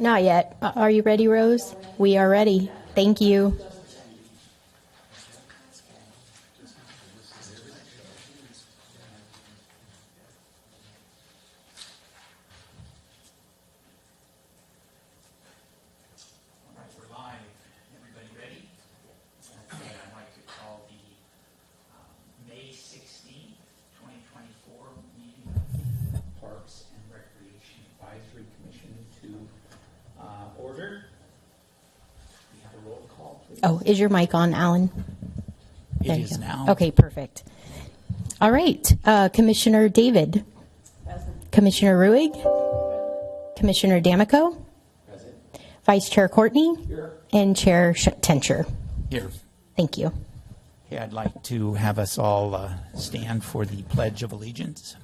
Not yet. Are you ready, Rose? We are ready. Thank you. Oh, is your mic on, Alan? It is now. Okay, perfect. All right. Commissioner David. Present. Commissioner Ruig. Commissioner D'Amico. Present. Vice Chair Courtney. Here. And Chair Tencher. Here. Thank you. Okay, I'd like to have us all stand for the Pledge of Allegiance.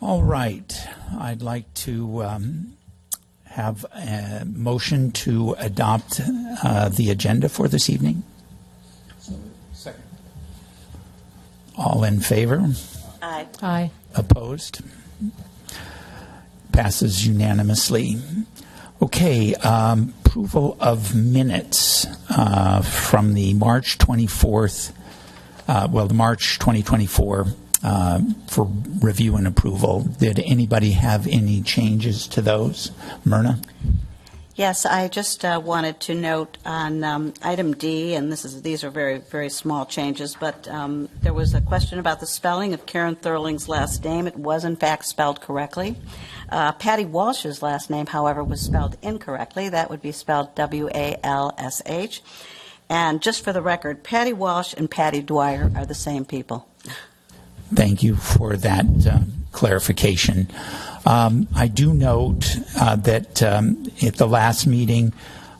All right. I'd like to have a motion to adopt the agenda for this evening. Second. All in favor? Aye. Aye. Opposed? Passes unanimously. Okay. Approval of minutes from the March 24th, the March 2024 for review and approval. Did anybody have any changes to those? Myrna? Yes, I just wanted to note on item D, and these are very, very small changes, but there was a question about the spelling of Karen Thurling's last name. It was, in fact, spelled correctly. Patty Walsh's last name, however, was spelled incorrectly. That would be spelled W-A-L-S-H. And just for the record, Patty Walsh and Patty Dwyer are the same people. Thank you for that clarification. I do note that at the last meeting,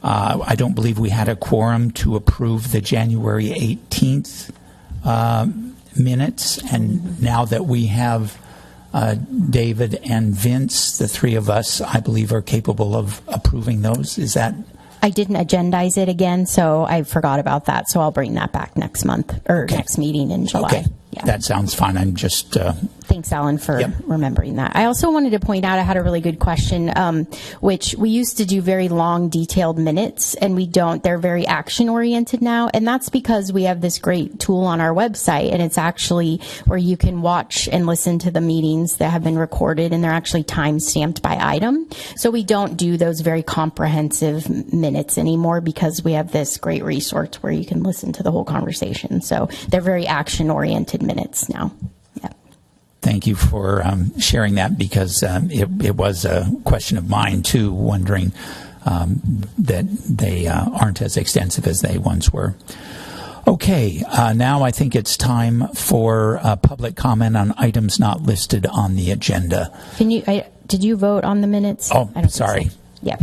I don't believe we had a quorum to approve the January 18th minutes. And now that we have David and Vince, the three of us, I believe, are capable of approving those. Is that? I didn't agendize it again, so I forgot about that. So I'll bring that back next month or next meeting in July. Okay. Yeah. That sounds fine. I'm just... Thanks, Alan, for remembering that. I also wanted to point out I had a really good question, which we used to do very long, detailed minutes, and we don't. They're very action-oriented now, and that's because we have this great tool on our website, and it's actually where you can watch and listen to the meetings that have been recorded, and they're actually time-stamped by item. So we don't do those very comprehensive minutes anymore because we have this great resource where you can listen to the whole conversation. So they're very action-oriented minutes now. Thank you for sharing that, because it was a question of mine, too, wondering that they aren't as extensive as they once were. Okay, now I think it's time for public comment on items not listed on the agenda. Did you vote on the minutes? Oh, sorry. So. Yeah.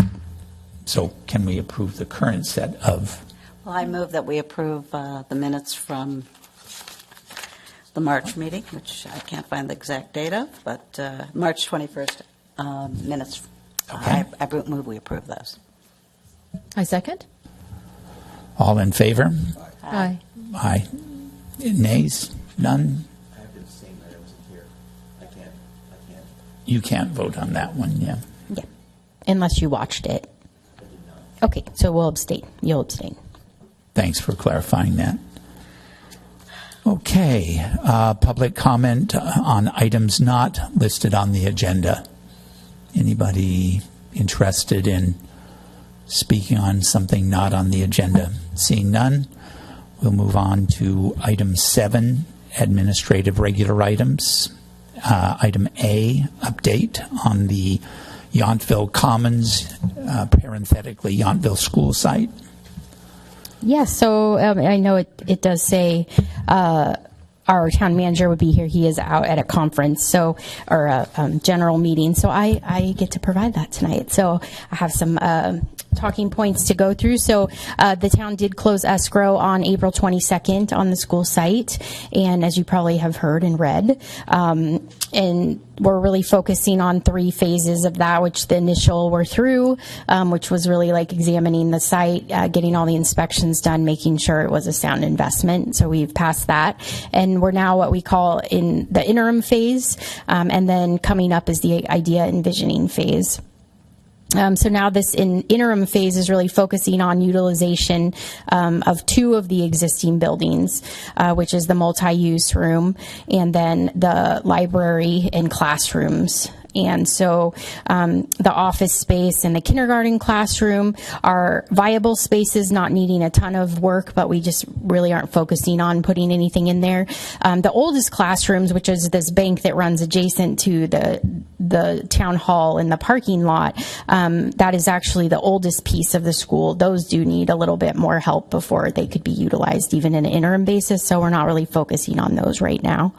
So can we approve the current set of? Well, I move that we approve the minutes from the March meeting, which I can't find the exact date of, but March 21st minutes. Okay. I move we approve those. I second. All in favor? Aye. Aye. Nays? None? I have to abstain that I wasn't here. I can't. You can't vote on that one, yeah. Yeah. Unless you watched it. I did not. Okay, so we'll abstain. You'll abstain. Thanks for clarifying that. Okay, public comment on items not listed on the agenda. Anybody interested in speaking on something not on the agenda? Seeing none, we'll move on to item 7, administrative regular items. Item A, update on the Yountville Commons, parenthetically Yountville school site. Yes, so I know it does say our town manager would be here. He is out at a conference, or a general meeting, so I get to provide that tonight. So I have some talking points to go through. So the town did close escrow on April 22nd on the school site, and as you probably have heard and read, and we're really focusing on 3 phases of that, which the initial we're through, which was really like examining the site, getting all the inspections done, making sure it was a sound investment. So we've passed that, and we're now what we call in the interim phase, and then coming up is the idea envisioning phase. So now this interim phase is really focusing on utilization of 2 of the existing buildings, which is the multi-use room and then the library and classrooms. And so the office space and the kindergarten classroom are viable spaces, not needing a ton of work, but we just really aren't focusing on putting anything in there. The oldest classrooms, which is this bank that runs adjacent to the town hall in the parking lot, that is actually the oldest piece of the school. Those do need a little bit more help before they could be utilized even in an interim basis, so we're not really focusing on those right now.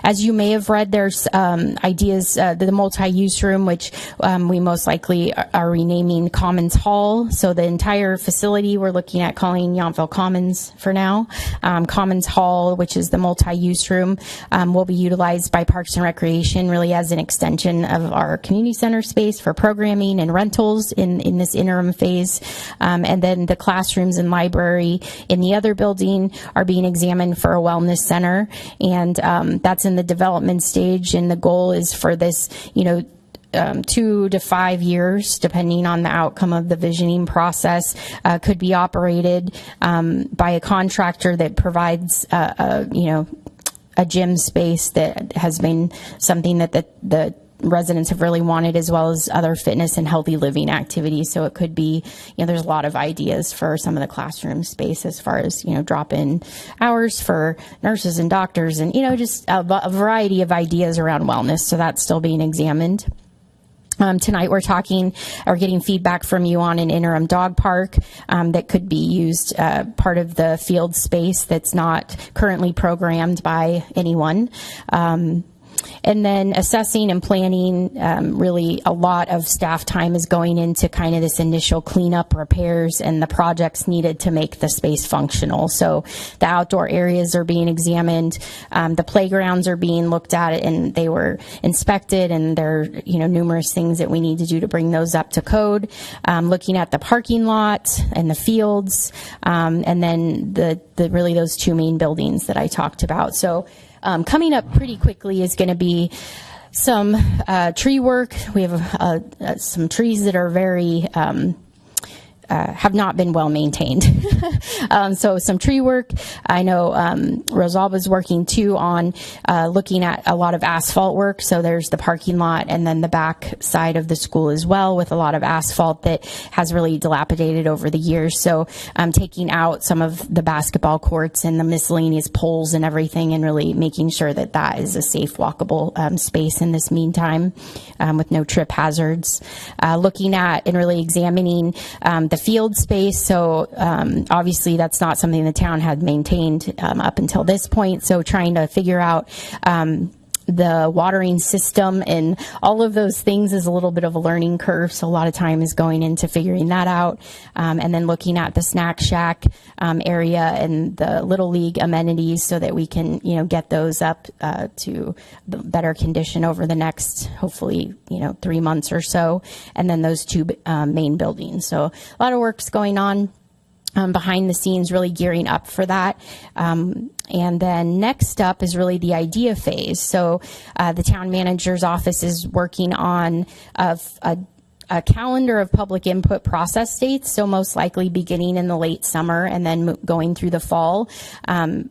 As you may have read, there's ideas, the multi-use room, which we most likely are renaming Commons Hall. So the entire facility we're looking at calling Yountville Commons for now. Commons Hall, which is the multi-use room, will be utilized by Parks and Recreation really as an extension of our community center space for programming and rentals in this interim phase. And then the classrooms and library in the other building are being examined for a wellness center. And that's in the development stage, and the goal is for this, 2 to 5 years, depending on the outcome of the visioning process, could be operated by a contractor that provides, a gym space that has been something that the residents have really wanted, as well as other fitness and healthy living activities. So it could be, there's a lot of ideas for some of the classroom space as far as, drop-in hours for nurses and doctors and, just a variety of ideas around wellness. So that's still being examined. Tonight we're getting feedback from you on an interim dog park that could be used part of the field space that's not currently programmed by anyone. And then assessing and planning, really a lot of staff time is going into kind of this initial cleanup, repairs, and the projects needed to make the space functional. So the outdoor areas are being examined, the playgrounds are being looked at, and they were inspected, and there are numerous things that we need to do to bring those up to code. Looking at the parking lot and the fields, and then the really those 2 main buildings that I talked about. So coming up pretty quickly is going to be some tree work. We have some trees that are very have not been well maintained. So some tree work. I know Rosalba's working too on looking at a lot of asphalt work. So there's the parking lot and then the back side of the school as well, with a lot of asphalt that has really dilapidated over the years. So taking out some of the basketball courts and the miscellaneous poles and everything, and really making sure that that is a safe, walkable space in this meantime, with no trip hazards. Looking at and really examining the field space. So obviously that's not something the town had maintained up until this point. So trying to figure out the watering system and all of those things is a little bit of a learning curve. So a lot of time is going into figuring that out. And then looking at the snack shack area and the Little League amenities so that we can, get those up to the better condition over the next, hopefully, 3 months or so. And then those 2 main buildings. So a lot of work's going on behind the scenes, really gearing up for that. And then next up is really the idea phase. So the town manager's office is working on a calendar of public input process dates, so most likely beginning in the late summer and then going through the fall,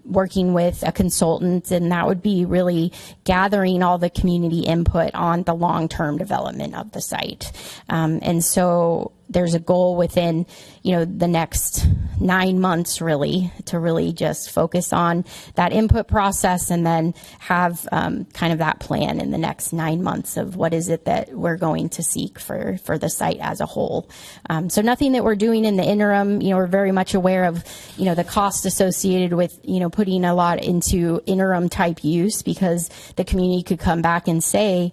working with a consultant, and that would be really gathering all the community input on the long-term development of the site. And so there's a goal within, the next 9 months really to really just focus on that input process, and then have kind of that plan in the next 9 months of what is it that we're going to seek for the site as a whole. So nothing that we're doing in the interim, we're very much aware of, the cost associated with, putting a lot into interim type use, because the community could come back and say,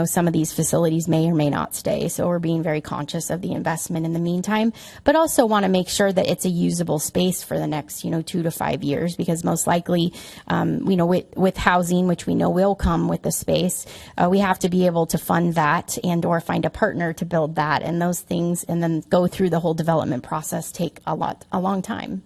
some of these facilities may or may not stay. So we're being very conscious of the investment in the meantime, but also want to make sure that it's a usable space for the next, 2 to 5 years, because most likely, with housing, which we know will come with the space, we have to be able to fund that and or find a partner to build that, and those things, and then go through the whole development process take a long time.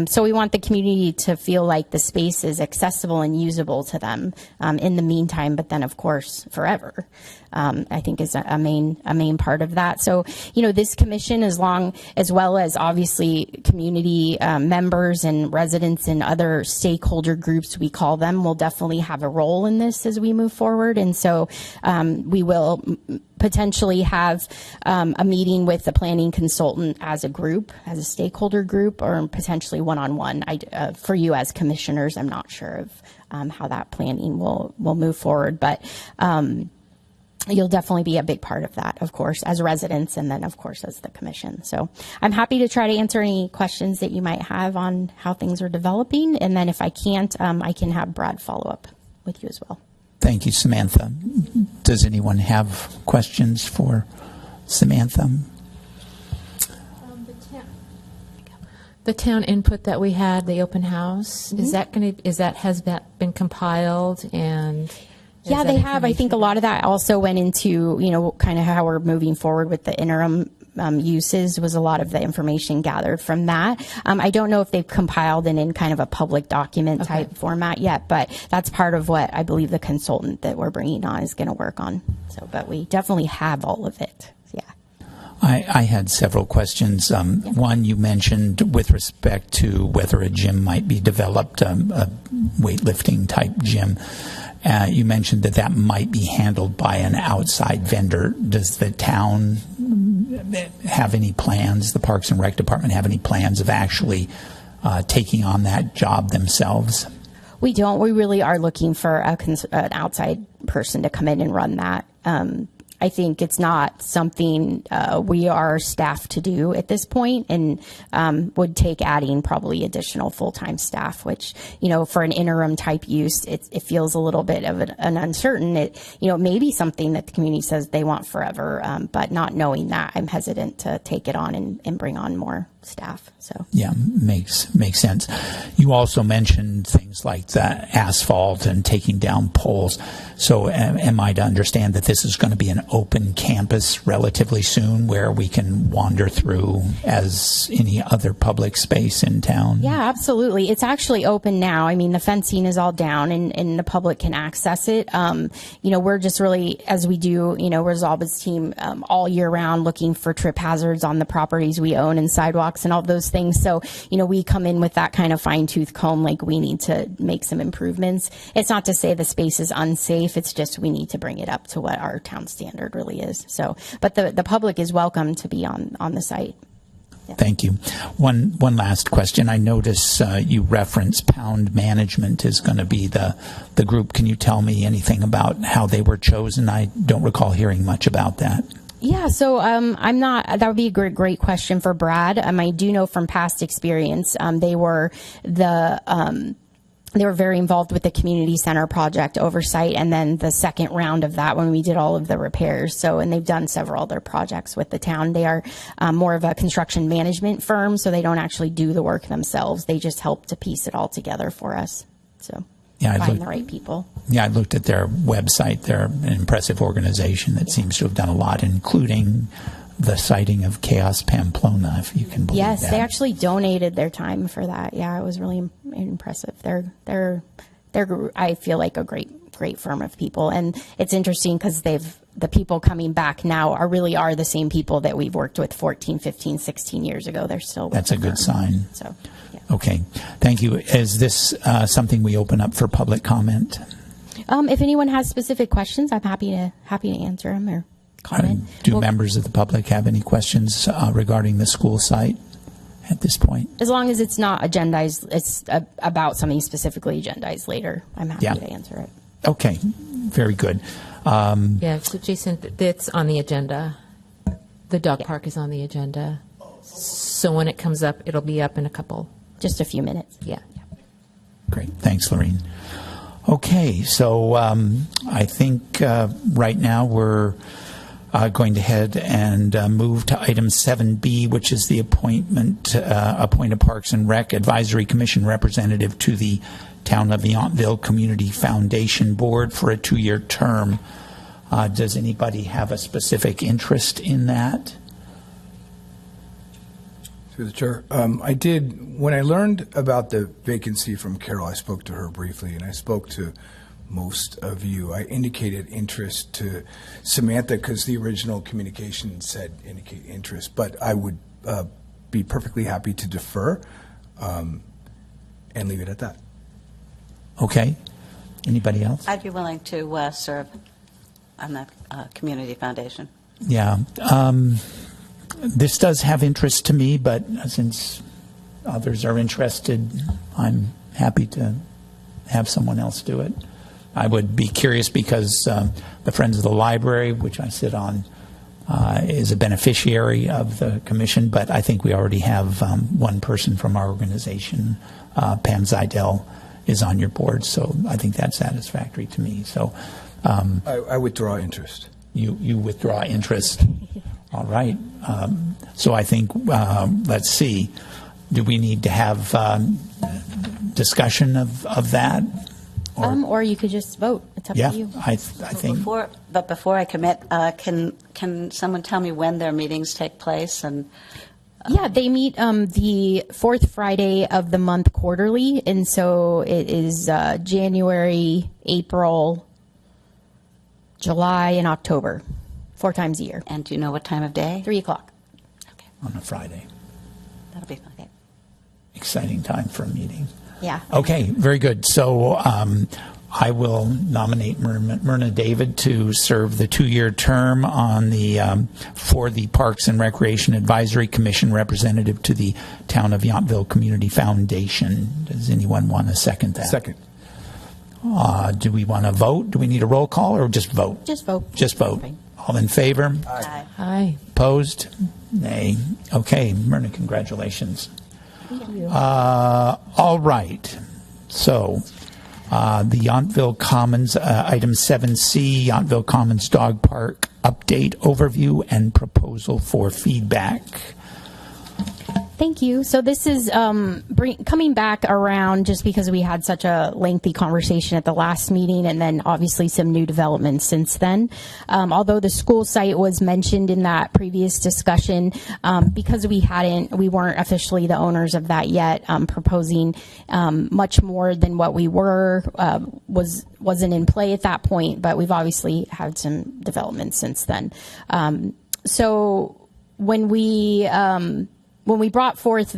So we want the community to feel like the space is accessible and usable to them in the meantime, but then of course forever. I think is a main part of that. So, this commission, as well as obviously community members and residents and other stakeholder groups, we call them, will definitely have a role in this as we move forward. And so we will potentially have a meeting with the planning consultant as a group, as a stakeholder group, or potentially one-on-one. For you as commissioners, I'm not sure of how that planning will move forward, but you'll definitely be a big part of that, of course, as residents, and then, of course, as the commission. So I'm happy to try to answer any questions that you might have on how things are developing. And then if I can't, I can have Brad follow up with you as well. Thank you, Samantha. Does anyone have questions for Samantha? The town input that we had, the open house, has that been compiled? And yeah, they have. I think a lot of that also went into, kind of how we're moving forward with the interim uses, was a lot of the information gathered from that. I don't know if they've compiled it in kind of a public document type format yet, but that's part of what I believe the consultant that we're bringing on is going to work on. So, but we definitely have all of it. Yeah. I had several questions. One, you mentioned with respect to whether a gym might be developed, a weightlifting type gym. You mentioned that might be handled by an outside vendor. Does the town have any plans, the Parks and Rec Department have any plans of actually taking on that job themselves? We don't. We really are looking for an outside person to come in and run that. I think it's not something we are staffed to do at this point, and would take adding probably additional full-time staff, which, for an interim type use, it feels a little bit of an uncertain. It may be something that the community says they want forever, but not knowing that, I'm hesitant to take it on and bring on more staff. So yeah, makes sense. You also mentioned things like the asphalt and taking down poles. So am I to understand that this is going to be an open campus relatively soon, where we can wander through as any other public space in town? Yeah, absolutely. It's actually open now. I mean, the fencing is all down, and the public can access it. We're just really, as we do, Resolve's team all year round, looking for trip hazards on the properties we own and sidewalks and all those things. So, we come in with that kind of fine-tooth comb, like we need to make some improvements. It's not to say the space is unsafe. It's just we need to bring it up to what our town standard really is. So, but the public is welcome to be on the site. Yeah. Thank you. One last question. I notice you reference Pound Management is going to be the group. Can you tell me anything about how they were chosen? I don't recall hearing much about that. Yeah, so that would be a great question for Brad. I do know from past experience, they were very involved with the community center project oversight, and then the second round of that when we did all of the repairs. So, and they've done several other projects with the town. They are more of a construction management firm, so they don't actually do the work themselves. They just help to piece it all together for us. So. Yeah, find the right people. Yeah, I looked at their website. They're an impressive organization that seems to have done a lot, including the sighting of Chaos Pamplona, if you can believe that. Yes, they actually donated their time for that. Yeah, it was really impressive. They're I feel like a great firm of people, and it's interesting because the people coming back now are the same people that we've worked with 14, 15, 16 years ago. They're still with That's a good sign. So. Yeah. Okay, thank you. Is this something we open up for public comment? If anyone has specific questions, I'm happy to answer them or comment. Do members of the public have any questions regarding the school site at this point? As long as it's not agendized, it's about something specifically agendized later, I'm happy to answer it. Okay, very good. So Jason, it's on the agenda. The dog park is on the agenda. So when it comes up, it'll be up in just a few minutes. Yeah. Great. Thanks, Lorene. Okay, so I think right now we're going to head and move to item 7B, which is the appoint a Parks and Rec Advisory Commission representative to the Town of Yountville Community Foundation Board for a 2-year term. Does anybody have a specific interest in that? Through the chair. I did, when I learned about the vacancy from Carol, I spoke to her briefly, and I spoke to most of you. I indicated interest to Samantha because the original communication said indicate interest, but I would be perfectly happy to defer and leave it at that. Okay. Anybody else? I'd be willing to serve on that community foundation. Yeah. This does have interest to me, but since others are interested, I'm happy to have someone else do it. I would be curious because the Friends of the Library, which I sit on, is a beneficiary of the commission, but I think we already have one person from our organization, Pam Zidell, is on your board, so I think that's satisfactory to me. So I withdraw interest. You withdraw interest. All right. So I think, let's see, do we need to have discussion of that? Or you could just vote. It's up Yeah, to you. I think. Before I commit, can someone tell me when their meetings take place? And Yeah, they meet the fourth Friday of the month quarterly, and so it is January, April, July, and October, 4 times a year. do you know what time of day? 3 o'clock. On a Friday. That'll be fine. Exciting time for a meeting. Yeah. Okay, very good. So I will nominate Myrna David to serve the 2-year term on the for the Parks and Recreation Advisory Commission representative to the Town of Yountville Community Foundation. Does anyone want to second that? Second. Do we want to vote? Do we need a roll call or just vote? Just vote. Just vote. All in favor? Aye. Aye. Opposed? Nay. Okay, Myrna, congratulations. Thank you. All right. So the Yountville Commons, item 7C, Yountville Commons Dog Park update, overview, and proposal for feedback. Thank you. So this is coming back around just because we had such a lengthy conversation at the last meeting, and then obviously some new developments since then. Although the school site was mentioned in that previous discussion, because we weren't officially the owners of that yet, proposing much more than what we were wasn't in play at that point, but we've obviously had some developments since then. So when we brought forth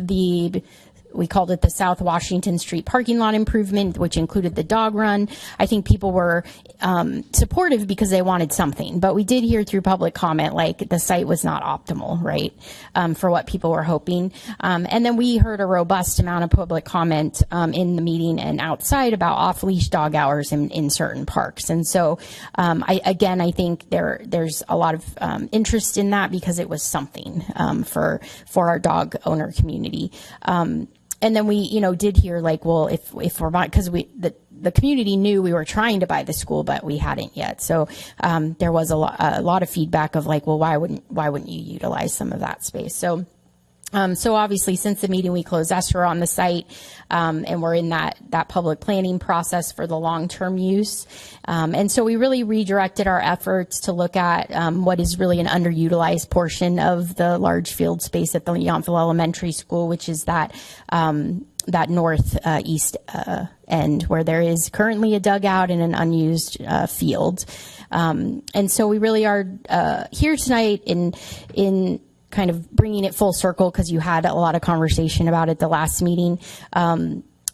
we called it the South Washington Street parking lot improvement, which included the dog run, I think people were supportive because they wanted something. But we did hear through public comment, like the site was not optimal, right, for what people were hoping. And then we heard a robust amount of public comment in the meeting and outside about off-leash dog hours in certain parks. And so, I think there's a lot of interest in that because it was something for our dog owner community. And then we, did hear like, well, if we're buying, because the community knew we were trying to buy the school, but we hadn't yet. So there was a lot of feedback of like, well, why wouldn't you utilize some of that space? So obviously, since the meeting, we closed escrow on the site, and we're in that public planning process for the long-term use. And so we really redirected our efforts to look at what is really an underutilized portion of the large field space at the Yountville Elementary School, which is that northeast end where there is currently a dugout and an unused field. And so we really are here tonight in kind of bringing it full circle because you had a lot of conversation about it the last meeting,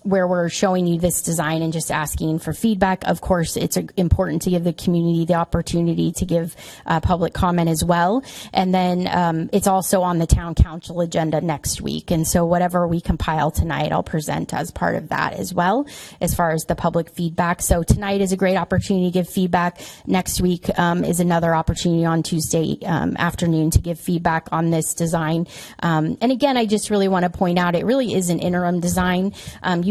where we're showing you this design and just asking for feedback. Of course, it's important to give the community the opportunity to give public comment as well. And then it's also on the town council agenda next week. And so whatever we compile tonight, I'll present as part of that as well, as far as the public feedback. So tonight is a great opportunity to give feedback. Next week is another opportunity on Tuesday afternoon to give feedback on this design. And again, I just really want to point out, it really is an interim design.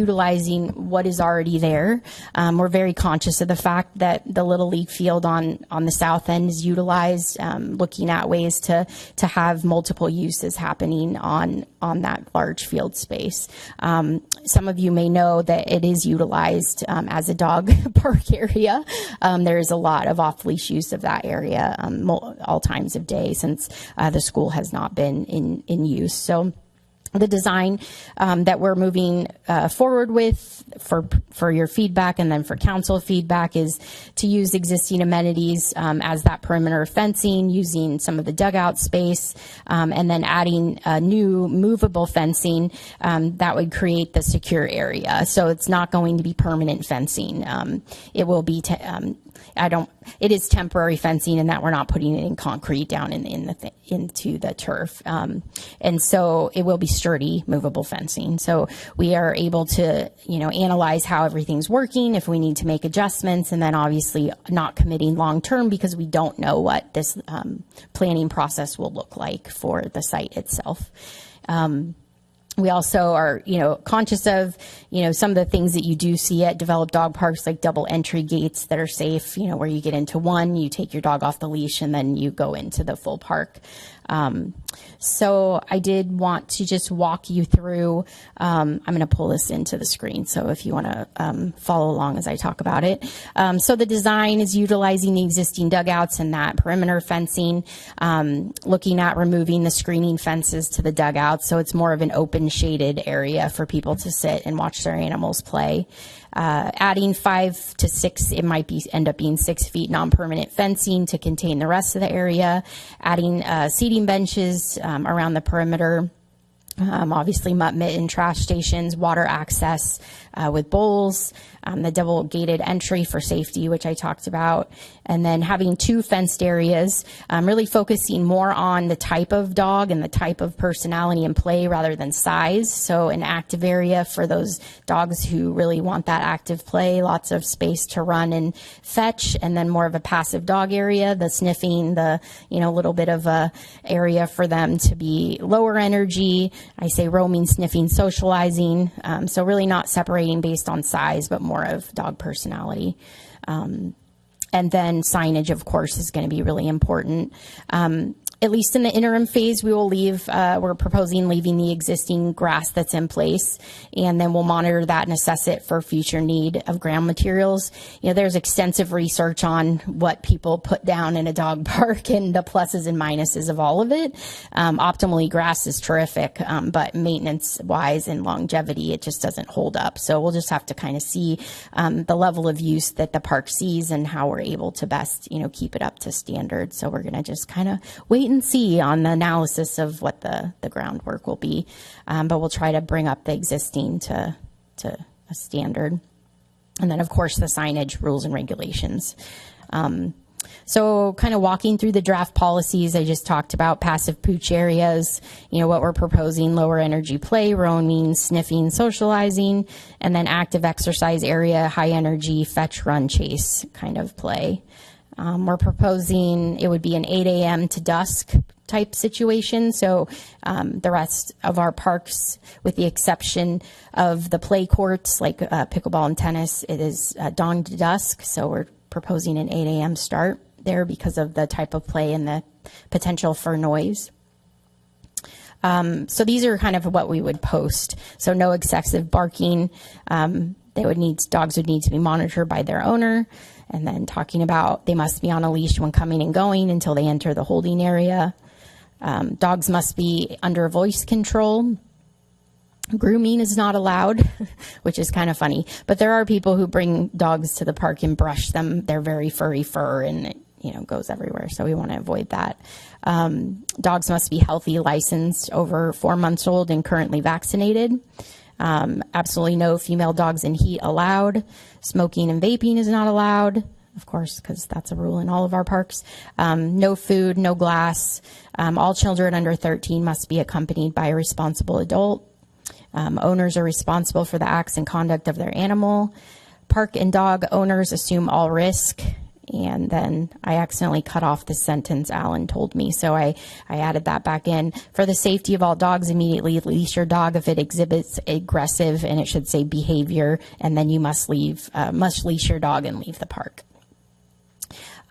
utilizing what is already there. We're very conscious of the fact that the Little League field on the south end is utilized, looking at ways to have multiple uses happening on that large field space. Some of you may know that it is utilized as a dog park area. There is a lot of off-leash use of that area all times of day since the school has not been in use. So the design that we're moving forward with for your feedback and then for council feedback is to use existing amenities as that perimeter fencing, using some of the dugout space, and then adding new movable fencing that would create the secure area. So it's not going to be permanent fencing. It will be it is temporary fencing in that we're not putting it in concrete down into the turf. And so it will be sturdy, movable fencing. So we are able to, analyze how everything's working, if we need to make adjustments, and then obviously not committing long-term because we don't know what this planning process will look like for the site itself. We also are, conscious of, some of the things that you do see at developed dog parks, like double entry gates that are safe, where you get into one, you take your dog off the leash, and then you go into the full park. So I did want to just walk you through, I'm going to pull this into the screen, so if you want to follow along as I talk about it. So the design is utilizing the existing dugouts and that perimeter fencing, looking at removing the screening fences to the dugouts, so it's more of an open shaded area for people to sit and watch their animals play. Adding 5 to 6, it might end up being 6 feet non-permanent fencing to contain the rest of the area. Adding seating benches around the perimeter. Obviously mutt mitten, trash stations, water access with bowls, the double gated entry for safety, which I talked about, and then having 2 fenced areas, really focusing more on the type of dog and the type of personality and play rather than size. So an active area for those dogs who really want that active play, lots of space to run and fetch, and then more of a passive dog area, the sniffing, the, little bit of a area for them to be lower energy. I say roaming, sniffing, socializing. So really not separating based on size, but more of dog personality. And then signage, of course, is going to be really important. At least in the interim phase, we will we're proposing leaving the existing grass that's in place, and then we'll monitor that and assess it for future need of ground materials. There's extensive research on what people put down in a dog park and the pluses and minuses of all of it. Optimally, grass is terrific, but maintenance-wise and longevity, it just doesn't hold up. So we'll just have to kind of see the level of use that the park sees and how we're able to best, keep it up to standard. So we're going to just kind of wait and see on the analysis of what the groundwork will be, but we'll try to bring up the existing to a standard. And then, of course, the signage rules and regulations. So kind of walking through the draft policies, I just talked about passive pooch areas, what we're proposing, lower energy play, roaming, sniffing, socializing, and then active exercise area, high energy, fetch, run, chase kind of play. We're proposing it would be an 8 a.m. to dusk type situation. So the rest of our parks, with the exception of the play courts like pickleball and tennis, it is dawn to dusk. So we're proposing an 8 a.m. start there because of the type of play and the potential for noise. So these are kind of what we would post. So no excessive barking. Dogs would need to be monitored by their owner. And then talking about they must be on a leash when coming and going until they enter the holding area. Dogs must be under voice control. Grooming is not allowed, which is kind of funny. But there are people who bring dogs to the park and brush them. They're very furry fur and it goes everywhere. So we want to avoid that. Dogs must be healthy, licensed, over 4 months old, and currently vaccinated. Absolutely no female dogs in heat allowed. Smoking and vaping is not allowed, of course, because that's a rule in all of our parks. No food, no glass. All children under 13 must be accompanied by a responsible adult. Owners are responsible for the acts and conduct of their animal. Park and dog owners assume all risk, And then I accidentally cut off the sentence Alan told me, so I added that back in. For the safety of all dogs, immediately leash your dog if it exhibits aggressive, and it should say behavior, and then you must leash your dog and leave the park.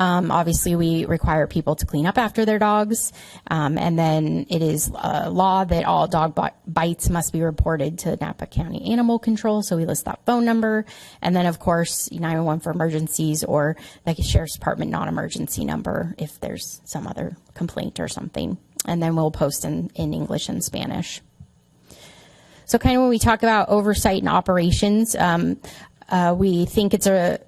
Obviously, we require people to clean up after their dogs, and then it is law that all dog bites must be reported to Napa County Animal Control, so we list that phone number, and then, of course, 911 for emergencies, or like a Sheriff's Department non-emergency number if there's some other complaint or something, and then we'll post in English and Spanish. So kind of when we talk about oversight and operations, we think it's a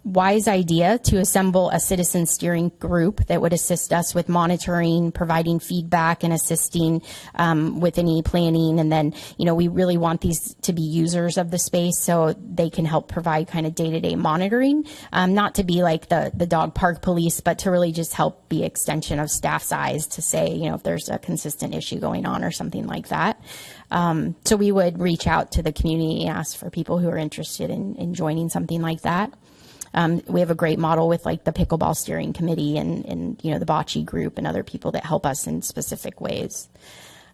wise idea to assemble a citizen steering group that would assist us with monitoring, providing feedback, and assisting with any planning. And then, we really want these to be users of the space so they can help provide kind of day-to-day monitoring, not to be like the dog park police, but to really just help be extension of staff's eyes to say, if there's a consistent issue going on or something like that. So we would reach out to the community and ask for people who are interested in joining something like that. We have a great model with like the pickleball steering committee and the bocce group and other people that help us in specific ways.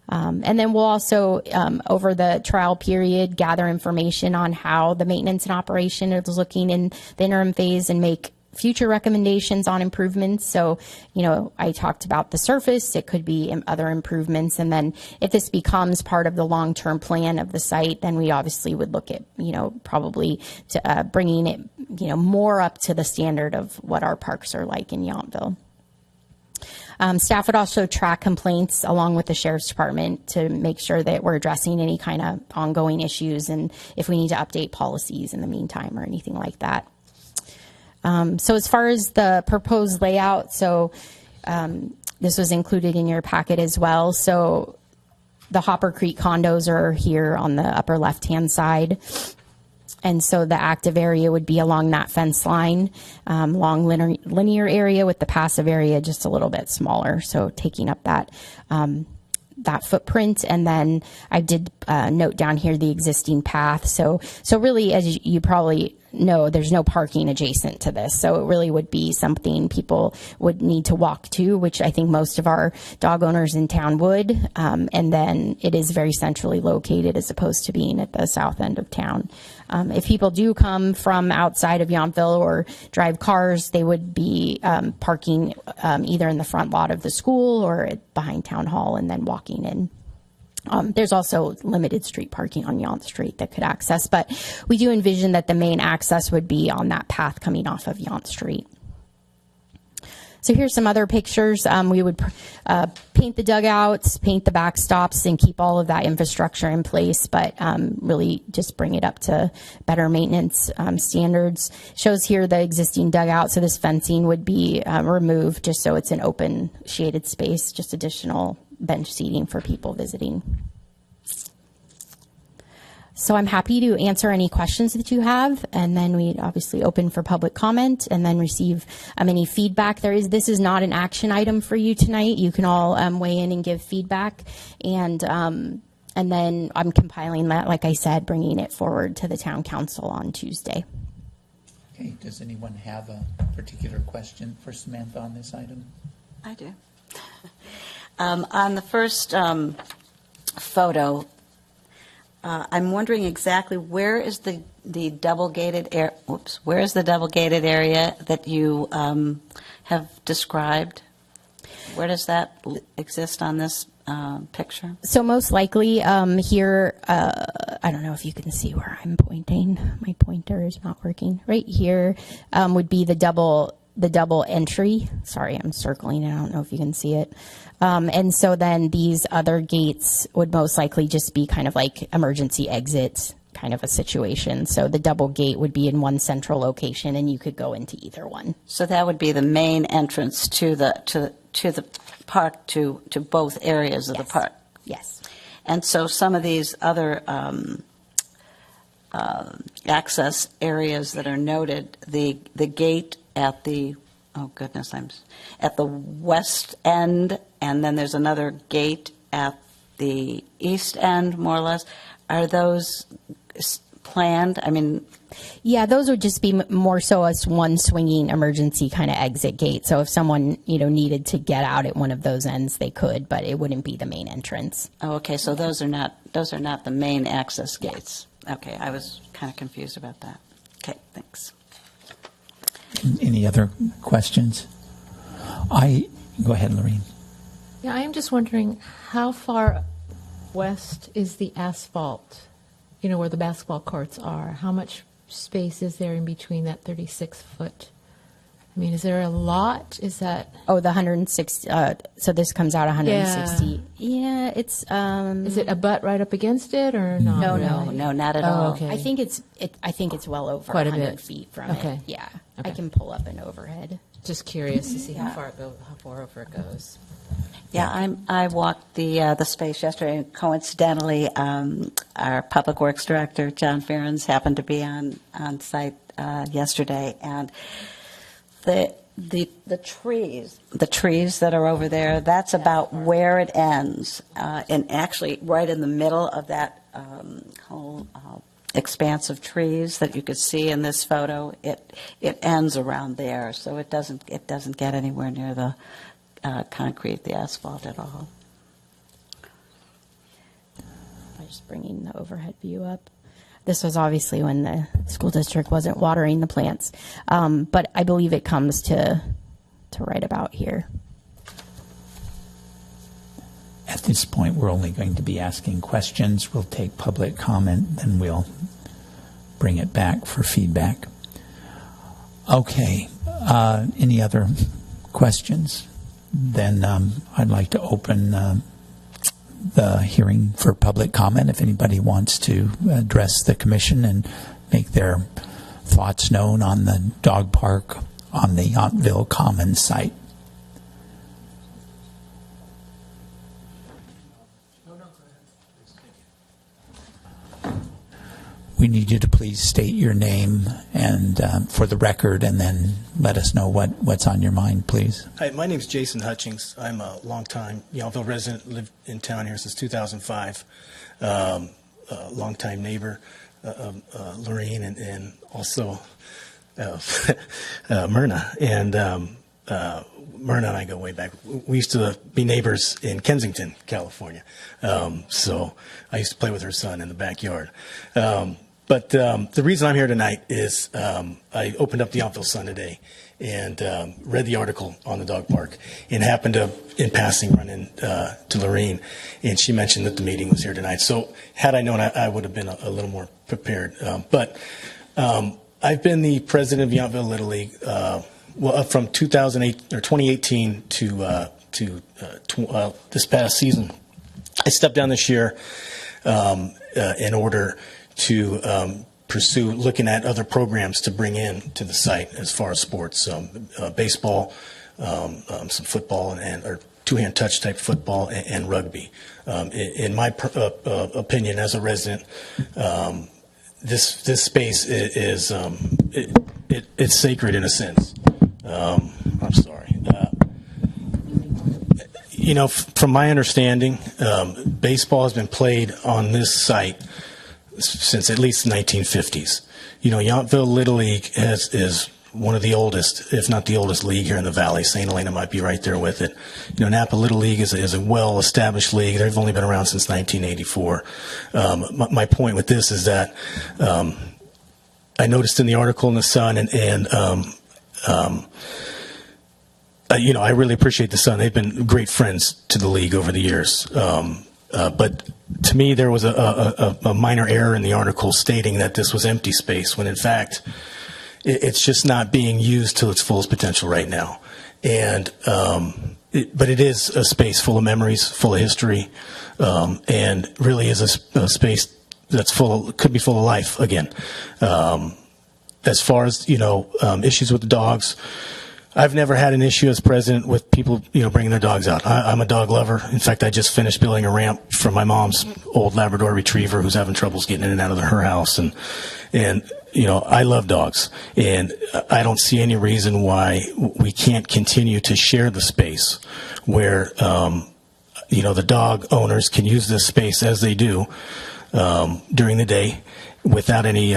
And then we'll also, over the trial period, gather information on how the maintenance and operation is looking in the interim phase and make future recommendations on improvements. So, I talked about the surface. It could be other improvements. And then if this becomes part of the long-term plan of the site, then we obviously would look at, probably to, bringing it, more up to the standard of what our parks are like in Yountville. Staff would also track complaints along with the Sheriff's Department to make sure that we're addressing any kind of ongoing issues and if we need to update policies in the meantime or anything like that. So as far as the proposed layout, this was included in your packet as well. So the Hopper Creek condos are here on the upper left-hand side. And so the active area would be along that fence line, long linear area with the passive area just a little bit smaller. So taking up that footprint. And then I did note down here the existing path. So really, as you probably know, there's no parking adjacent to this. So it really would be something people would need to walk to, which I think most of our dog owners in town would. And then it is very centrally located as opposed to being at the south end of town. If people do come from outside of Yountville or drive cars, they would be parking either in the front lot of the school or behind town hall and then walking in. There's also limited street parking on Yount Street that could access, but we do envision that the main access would be on that path coming off of Yount Street. So here's some other pictures. We would paint the dugouts, paint the backstops, and keep all of that infrastructure in place, but really just bring it up to better maintenance standards. Shows here the existing dugout, so this fencing would be removed just so it's an open shaded space, just additional bench seating for people visiting. So I'm happy to answer any questions that you have, and then we'd obviously open for public comment and then receive any feedback. This is not an action item for you tonight. You can all weigh in and give feedback, and then I'm compiling that, like I said, bringing it forward to the town council on Tuesday. Okay, does anyone have a particular question for Samantha on this item? I do. On the first photo, I'm wondering exactly where is the double gated where is the double gated area that you have described? Where does that exist on this picture? So most likely here, I don't know if you can see where I'm pointing. My pointer is not working. Right here would be the double entry. Sorry, I'm circling. I don't know if you can see it. And so then these other gates would most likely just be kind of like emergency exits kind of a situation. So the double gate would be in one central location and you could go into either one. So that would be the main entrance to the park, to both areas of the park. Yes. And so some of these other access areas that are noted, the gate at the at the west end, and then there's another gate at the east end, more or less. Are those planned? I mean, Yeah, those would just be more so as one swinging emergency kind of exit gate. So if someone, needed to get out at one of those ends, they could, but it wouldn't be the main entrance. oh, okay, so those are not the main access gates. Okay, I was kind of confused about that. Okay, thanks. Any other questions? Go ahead, Lorene. Yeah, I am just wondering how far west is the asphalt, where the basketball courts are? How much space is there in between that 36-foot? I mean, is there a lot? Is that... Oh, the 160, so this comes out 160. Yeah, it's... Is it a butt right up against it or not? No, really? No, not at Oh, all. okay. I think it's well over Quite a 100 bit. feet from Okay. it. Yeah, Okay. I can pull up an overhead. Just curious to see how far over it goes. Yeah, I walked the space yesterday, and coincidentally, our Public Works Director, John Ferens, happened to be on site yesterday, and the trees that are over there, that's about where it ends, and actually right in the middle of that whole expanse of trees that you could see in this photo, it ends around there, so it doesn't get anywhere near the concrete, the asphalt at all. By just bringing the overhead view up. This was obviously when the school district wasn't watering the plants, but I believe it comes to right about here. At this point, we're only going to be asking questions. We'll take public comment, then we'll bring it back for feedback. Okay. Any other questions? Then I'd like to open the hearing for public comment. If anybody wants to address the commission and make their thoughts known on the dog park on the Yountville Commons site. We need you to please state your name and for the record, and then let us know what's on your mind, please. Hi, my name is Jason Hutchings. I'm a longtime Yountville resident, lived in town here since 2005. A longtime neighbor of Lorene and also Myrna. And Myrna and I go way back. We used to be neighbors in Kensington, California. So I used to play with her son in the backyard. But the reason I'm here tonight is I opened up the Yountville Sun today and read the article on the dog park and happened to, in passing, run into Lorene, and she mentioned that the meeting was here tonight. So had I known, I would have been a little more prepared. But I've been the president of Yountville Little League from 2018 to this past season. I stepped down this year in order to pursue looking at other programs to bring in to the site as far as sports, baseball, some football, or two-hand touch type football, and rugby. In my opinion, as a resident, this space is it's sacred in a sense. I'm sorry. From my understanding, baseball has been played on this site since at least the 1950s. Yountville Little League is one of the oldest, if not the oldest league here in the Valley. St. Helena might be right there with it. Napa Little League is a well-established league. They've only been around since 1984. My point with this is that I noticed in the article in the Sun, and I really appreciate the Sun. They've been great friends to the league over the years. But to me, there was a minor error in the article stating that this was empty space, when in fact, it's just not being used to its fullest potential right now. And but it is a space full of memories, full of history, and really is a space that's could be full of life again. As far as issues with the dogs, I've never had an issue as president with people, bringing their dogs out. I'm a dog lover. In fact, I just finished building a ramp for my mom's old Labrador Retriever who's having troubles getting in and out of her house. And I love dogs. And I don't see any reason why we can't continue to share the space where, the dog owners can use this space as they do during the day. without any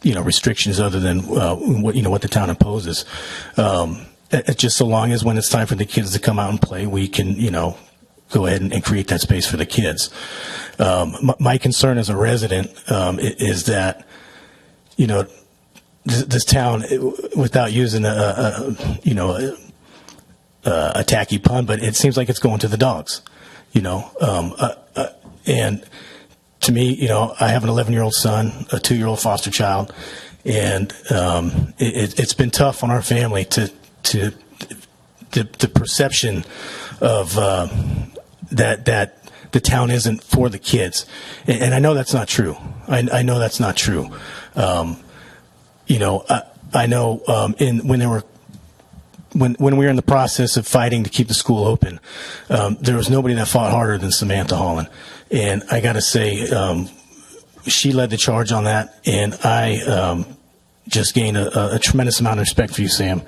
restrictions other than what the town imposes. Just so long as when it's time for the kids to come out and play, we can go ahead and create that space for the kids. My concern as a resident is that this town, without using a tacky pun, but it seems like it's going to the dogs. And to me, I have an 11-year-old son, a 2-year-old foster child, and it's been tough on our family to the perception of that the town isn't for the kids, and I know that's not true. I know that's not true. I know when we were in the process of fighting to keep the school open, there was nobody that fought harder than Samantha Holland. And I got to say, she led the charge on that, and I just gained a tremendous amount of respect for you, Sam.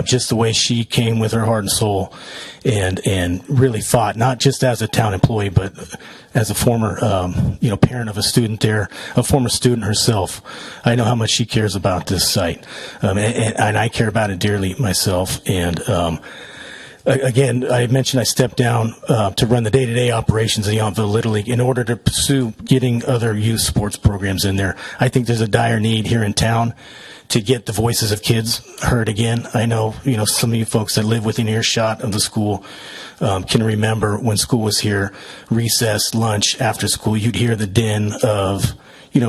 Just the way she came with her heart and soul and really fought, not just as a town employee, but as a former, parent of a student there, a former student herself. I know how much she cares about this site, and I care about it dearly myself. And again, I mentioned I stepped down to run the day-to-day operations of the Yountville Little League in order to pursue getting other youth sports programs in there. I think there's a dire need here in town to get the voices of kids heard again. I know, some of you folks that live within earshot of the school can remember when school was here, recess, lunch, after school, you'd hear the din of,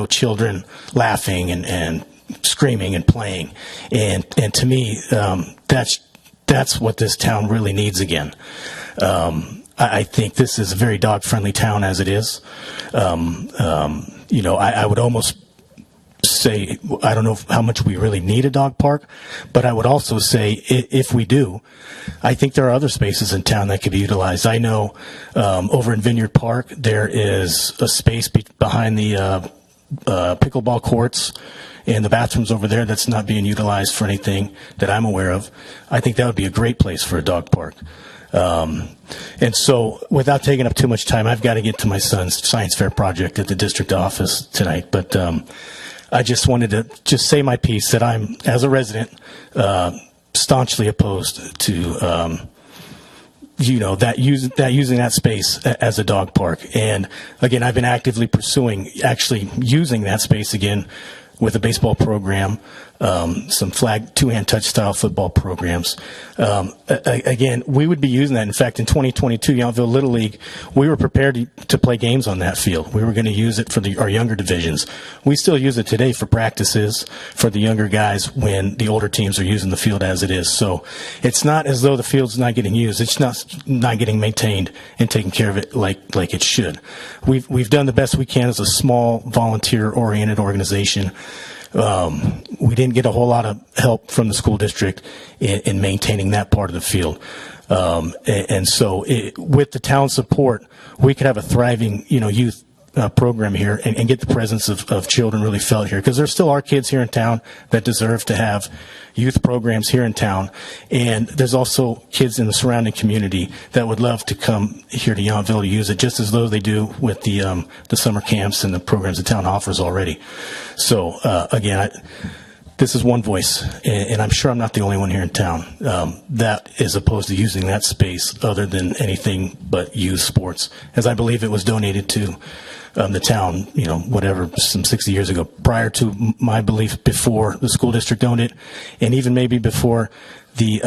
children laughing and screaming and playing. And to me, that's what this town really needs again. I think this is a very dog-friendly town as it is. I would almost say, I don't know how much we really need a dog park, but I would also say if we do, I think there are other spaces in town that could be utilized. I know over in Vineyard Park, there is a space behind the pickleball courts and the bathrooms over there that's not being utilized for anything that I'm aware of. I think that would be a great place for a dog park. And so without taking up too much time, I've got to get to my son's science fair project at the district office tonight. But I just wanted to just say my piece that I'm, as a resident, staunchly opposed to using that space as a dog park. And again, I've been actively pursuing actually using that space again with a baseball program, some flag two-hand touch style football programs. Again, we would be using that. In fact, in 2022, Yountville Little League, we were prepared to play games on that field. We were going to use it for our younger divisions. We still use it today for practices for the younger guys when the older teams are using the field as it is. So it's not as though the field's not getting used. It's not getting maintained and taken care of it like it should. We've done the best we can as a small volunteer-oriented organization. We didn't get a whole lot of help from the school district in maintaining that part of the field. And so with the town support, we could have a thriving, youth program here and get the presence of children really felt here, because there still are kids here in town that deserve to have youth programs here in town, and there's also kids in the surrounding community that would love to come here to Yountville to use it, just as though they do with the summer camps and the programs the town offers already. So again, this is one voice, and I'm sure I'm not the only one here in town that is opposed to using that space other than anything but youth sports, as I believe it was donated to the town, some 60 years ago, prior to my belief, before the school district owned it, and even maybe before the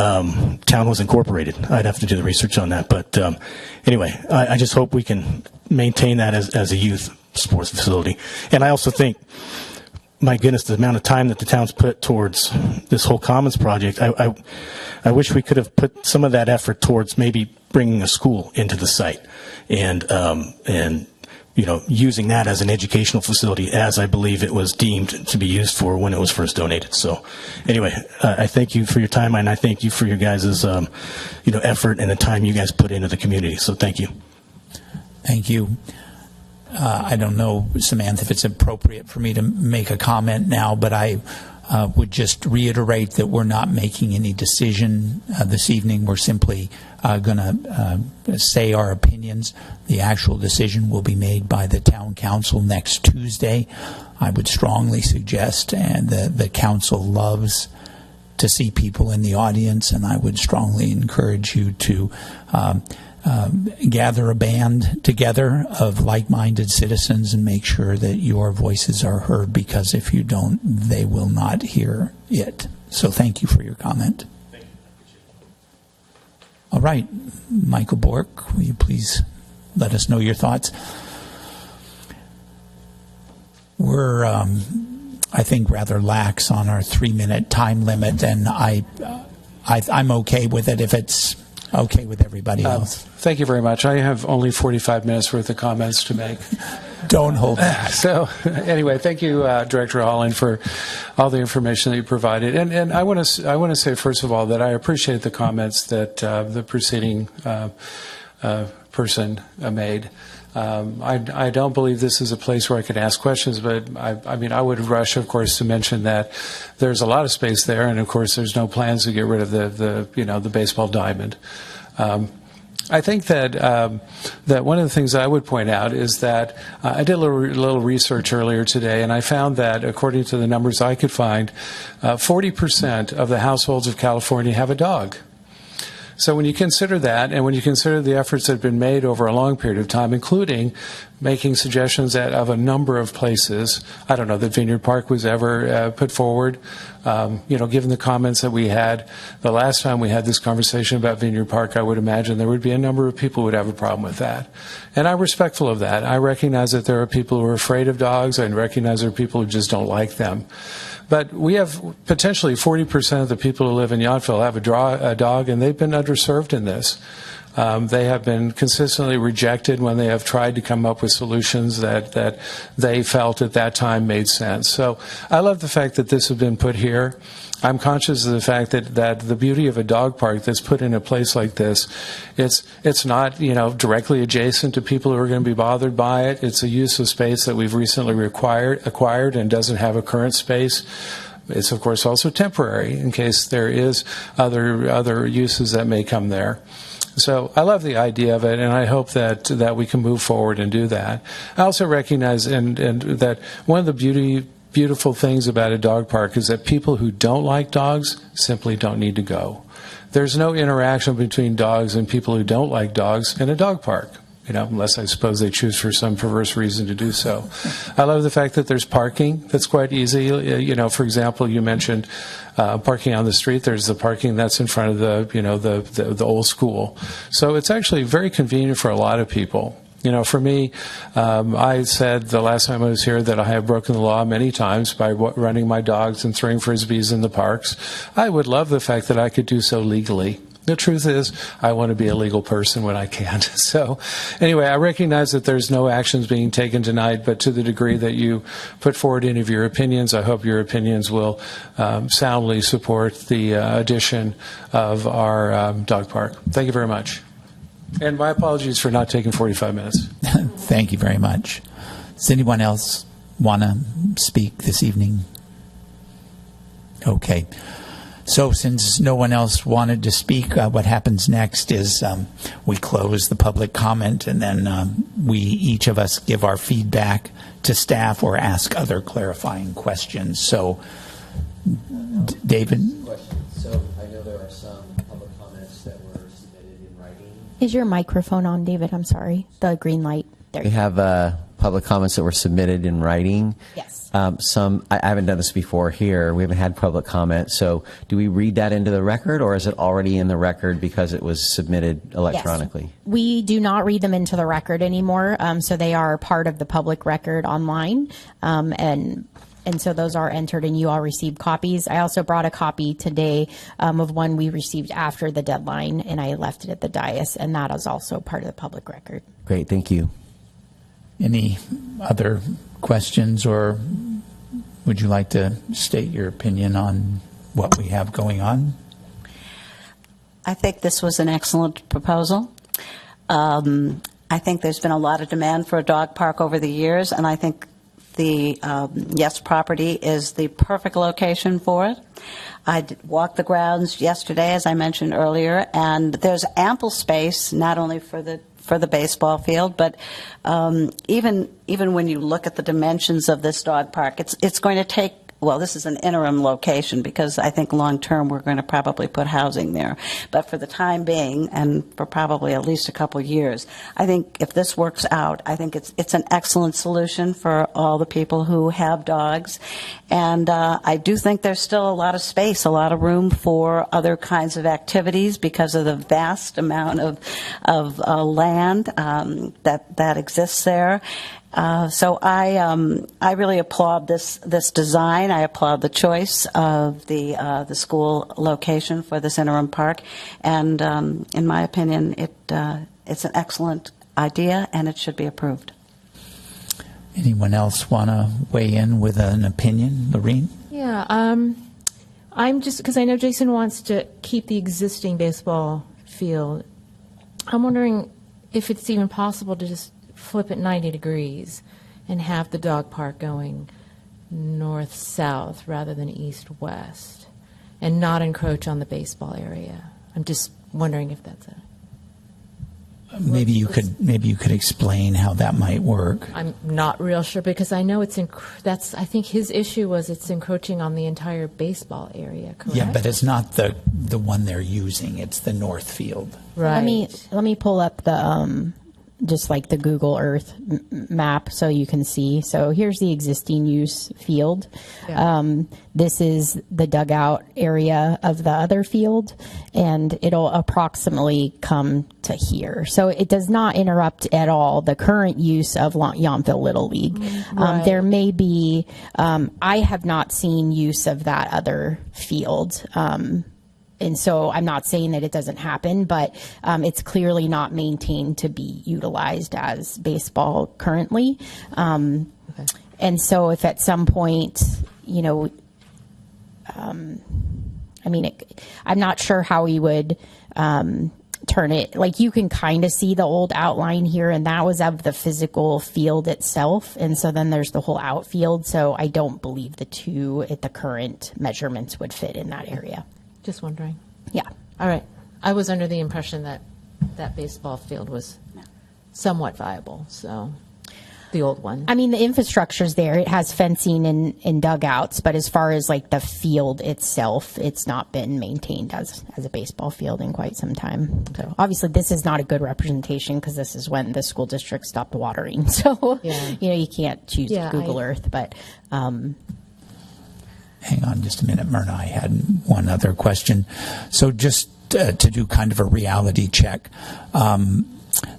town was incorporated. I'd have to do the research on that. But anyway, I just hope we can maintain that as a youth sports facility. And I also think, my goodness, the amount of time that the town's put towards this whole Commons project, I wish we could have put some of that effort towards maybe bringing a school into the site and using that as an educational facility, as I believe it was deemed to be used for when it was first donated. So anyway, I thank you for your time, and I thank you for your guys' effort and the time you guys put into the community. So thank you. Thank you. I don't know, Samantha, if it's appropriate for me to make a comment now, but I would just reiterate that we're not making any decision this evening. We're simply going to say our opinions. The actual decision will be made by the town council next Tuesday. I would strongly suggest, and the council loves to see people in the audience, and I would strongly encourage you to gather a band together of like-minded citizens and make sure that your voices are heard, because if you don't, they will not hear it. So thank you for your comment. Thank you. All right, Michael Bork, will you please let us know your thoughts? We're, I think, rather lax on our 3-minute time limit, and I'm okay with it if it's okay with everybody else. Thank you very much. I have only 45 minutes worth of comments to make. Don't hold back. So anyway, thank you, Director Holland, for all the information that you provided. And I want to say, first of all, that I appreciate the comments that the preceding person made. I don't believe this is a place where I could ask questions, but I mean, I would rush, of course, to mention that there's a lot of space there, and of course, there's no plans to get rid of the baseball diamond. I think that that one of the things I would point out is that I did a little research earlier today, and I found that according to the numbers I could find, 40% of the households of California have a dog. So when you consider that, and when you consider the efforts that have been made over a long period of time, including making suggestions of a number of places, I don't know that Vineyard Park was ever put forward. Given the comments that we had the last time we had this conversation about Vineyard Park, I would imagine there would be a number of people who would have a problem with that. And I'm respectful of that. I recognize that there are people who are afraid of dogs. I recognize there are people who just don't like them. But we have potentially 40% of the people who live in Yountville have a dog, and they've been underserved in this. They have been consistently rejected when they have tried to come up with solutions that they felt at that time made sense. So I love the fact that this has been put here. I'm conscious of the fact that the beauty of a dog park that's put in a place like this, it's not directly adjacent to people who are going to be bothered by it. It's a use of space that we've recently acquired and doesn't have a current space. It's of course also temporary in case there is other uses that may come there. So I love the idea of it, and I hope that we can move forward and do that. I also recognize and that one of the beautiful things about a dog park is that people who don't like dogs simply don't need to go. There's no interaction between dogs and people who don't like dogs in a dog park, unless I suppose they choose for some perverse reason to do so. I love the fact that there's parking that's quite easy. For example, you mentioned parking on the street. There's the parking that's in front of the old school. So it's actually very convenient for a lot of people. For me, I said the last time I was here that I have broken the law many times by running my dogs and throwing frisbees in the parks. I would love the fact that I could do so legally. The truth is, I want to be a legal person when I can. So anyway, I recognize that there's no actions being taken tonight, but to the degree that you put forward any of your opinions, I hope your opinions will soundly support the addition of our dog park. Thank you very much. And my apologies for not taking 45 minutes. Thank you very much. Does anyone else want to speak this evening? Okay. So since no one else wanted to speak, what happens next is we close the public comment, and then we, each of us, give our feedback to staff or ask other clarifying questions. So, David? So I know there are some public comments that were submitted in writing. Is your microphone on, David? I'm sorry. The green light. There We you go. have public comments that were submitted in writing. Yes. I haven't done this before here. We haven't had public comment. So do we read that into the record, or is it already in the record because it was submitted electronically? Yes. We do not read them into the record anymore, so they are part of the public record online, and so those are entered, and you all received copies. I also brought a copy today of one we received after the deadline, and I left it at the dais, and that is also part of the public record. Great, thank you. Any other questions, or would you like to state your opinion on what we have going on? I think this was an excellent proposal. I think there's been a lot of demand for a dog park over the years, and I think the Yes property is the perfect location for it. I walked the grounds yesterday, as I mentioned earlier, and there's ample space not only for the baseball field, but even when you look at the dimensions of this dog park, it's going to take. Well, this is an interim location because I think long-term we're going to probably put housing there. But for the time being, and for probably at least a couple years, I think if this works out, I think it's an excellent solution for all the people who have dogs. And I do think there's still a lot of space, a lot of room for other kinds of activities because of the vast amount of land that exists there. So I really applaud this design. I applaud the choice of the school location for this interim park, and in my opinion, it's an excellent idea and it should be approved. Anyone else want to weigh in with an opinion, Lorene? Yeah, I'm just because I know Jason wants to keep the existing baseball field. I'm wondering if it's even possible to just flip it 90 degrees and have the dog park going north-south rather than east-west and not encroach on the baseball area. I'm just wondering if that's Maybe you could explain how that might work. I'm not real sure because I know I think his issue was it's encroaching on the entire baseball area, correct? Yeah, but it's not the one they're using. It's the north field. Right. Let me pull up the just like the Google Earth map so you can see. So here's the existing use field. Yeah. This is the dugout area of the other field, and it'll approximately come to here. So it does not interrupt at all the current use of Yountville Little League. Right. There may be, I have not seen use of that other field. And so I'm not saying that it doesn't happen, but it's clearly not maintained to be utilized as baseball currently. Okay. And so if at some point, I'm not sure how we would turn it. Like you can kind of see the old outline here, and that was of the physical field itself. And so then there's the whole outfield. So I don't believe the two at the current measurements would fit in that area. Just wondering. Yeah. All right. I was under the impression that that baseball field was somewhat viable, so the old one. I mean, the infrastructure's there. It has fencing and dugouts, but as far as like the field itself, it's not been maintained as a baseball field in quite some time. So obviously this is not a good representation because this is when the school district stopped watering. So, you can't choose Google Earth, but... Hang on just a minute, Myrna. I had one other question. So just to do kind of a reality check,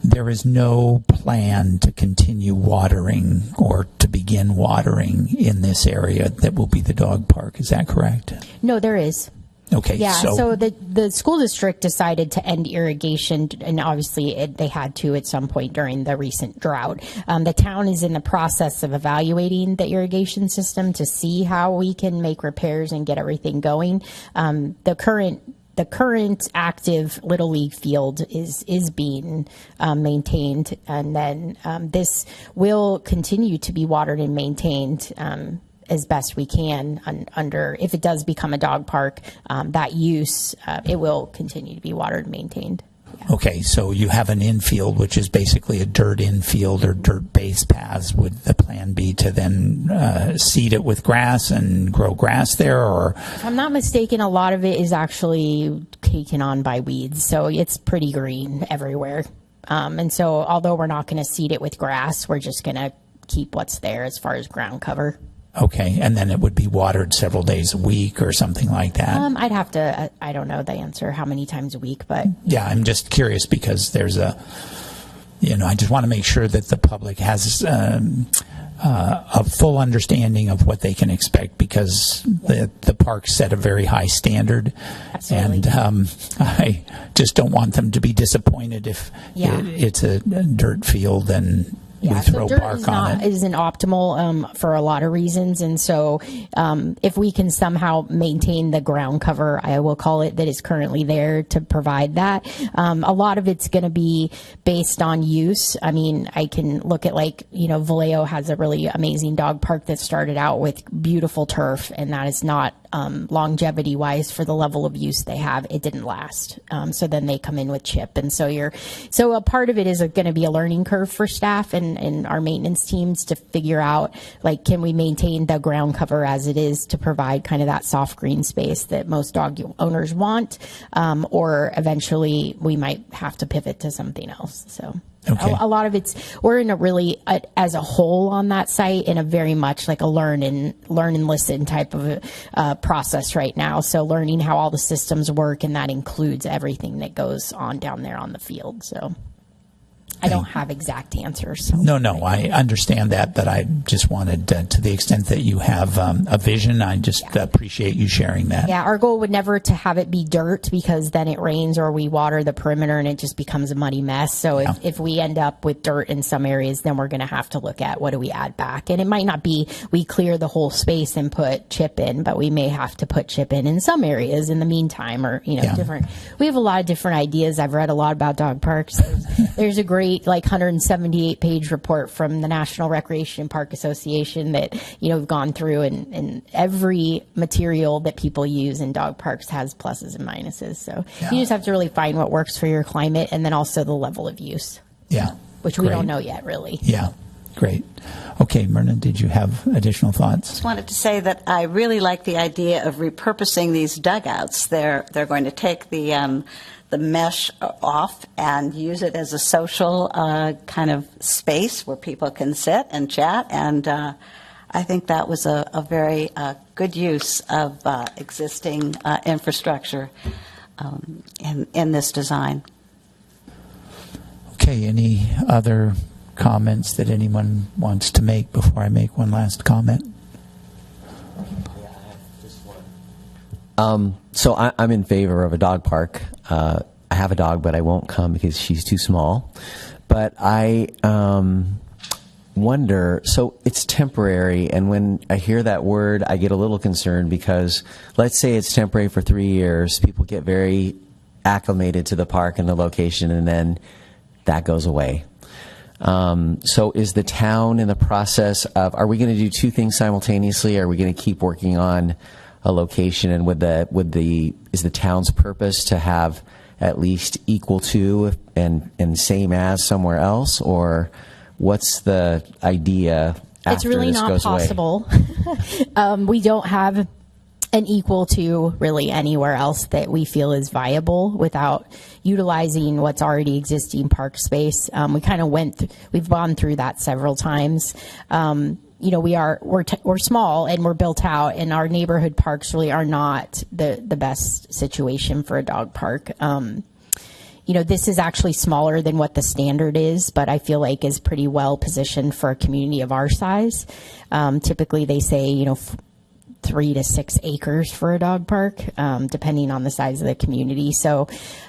there is no plan to continue watering or to begin watering in this area that will be the dog park. Is that correct? No, there is. Okay. Yeah, so the school district decided to end irrigation, and obviously they had to at some point during the recent drought. The town is in the process of evaluating the irrigation system to see how we can make repairs and get everything going. The current active Little League field is being maintained, and then this will continue to be watered and maintained as best we can under, if it does become a dog park, that use, it will continue to be watered and maintained. Yeah. Okay, so you have an infield, which is basically a dirt infield or dirt base paths. Would the plan be to then seed it with grass and grow grass there? Or if I'm not mistaken, a lot of it is actually taken on by weeds, so it's pretty green everywhere. And so although we're not going to seed it with grass, we're just going to keep what's there as far as ground cover. Okay, and then it would be watered several days a week or something like that? I'd have to, I don't know the answer how many times a week, but... Yeah, I'm just curious because there's I just want to make sure that the public has a full understanding of what they can expect because the park set a very high standard. Absolutely. And I just don't want them to be disappointed if it's a dirt field and Yeah, we so throw dirt bark on it. isn't optimal for a lot of reasons, and so if we can somehow maintain the ground cover, I will call it, that is currently there to provide that, a lot of it's going to be based on use. I mean, I can look at Vallejo has a really amazing dog park that started out with beautiful turf, and that is not longevity wise for the level of use they have. It didn't last, so then they come in with chip, and so a part of it is going to be a learning curve for staff and our maintenance teams to figure out, can we maintain the ground cover as it is to provide kind of that soft green space that most dog owners want, or eventually we might have to pivot to something else. So okay. a lot of we're in a really, as a whole on that site, in a very much like a learn and listen type of process right now. So learning how all the systems work, and that includes everything that goes on down there on the field. So I don't have exact answers. So. No, I understand that, but I just wanted, to the extent that you have a vision, I just appreciate you sharing that. Yeah, our goal would never to have it be dirt, because then it rains or we water the perimeter and it just becomes a muddy mess. So if we end up with dirt in some areas, then we're going to have to look at what do we add back. And it might not be we clear the whole space and put chip in, but we may have to put chip in some areas in the meantime, or, different. We have a lot of different ideas. I've read a lot about dog parks. There's a great 178-page report from the National Recreation and Park Association that we've gone through, and every material that people use in dog parks has pluses and minuses. So you just have to really find what works for your climate, and then also the level of use. Yeah, which we don't know yet, really. Yeah, great. Okay, Myrna, did you have additional thoughts? I just wanted to say that I really like the idea of repurposing these dugouts. They're going to take the mesh off and use it as a social kind of space where people can sit and chat. And I think that was a very good use of existing infrastructure in this design. Okay, any other comments that anyone wants to make before I make one last comment? So I'm in favor of a dog park. I have a dog, but I won't come because she's too small. But I wonder, so it's temporary, and when I hear that word, I get a little concerned, because let's say it's temporary for 3 years. People get very acclimated to the park and the location, and then that goes away. So is the town in the process of, are we going to do two things simultaneously? Are we going to keep working on a location, and is the town's purpose to have at least equal to and same as somewhere else, or what's the idea after it's really this not goes possible. We don't have an equal to really anywhere else that we feel is viable without utilizing what's already existing park space. We kind of we've gone through that several times. We're small and we're built out, and our neighborhood parks really are not the best situation for a dog park. This is actually smaller than what the standard is, but I feel like is pretty well positioned for a community of our size. Typically they say, 3 to 6 acres for a dog park, depending on the size of the community. So,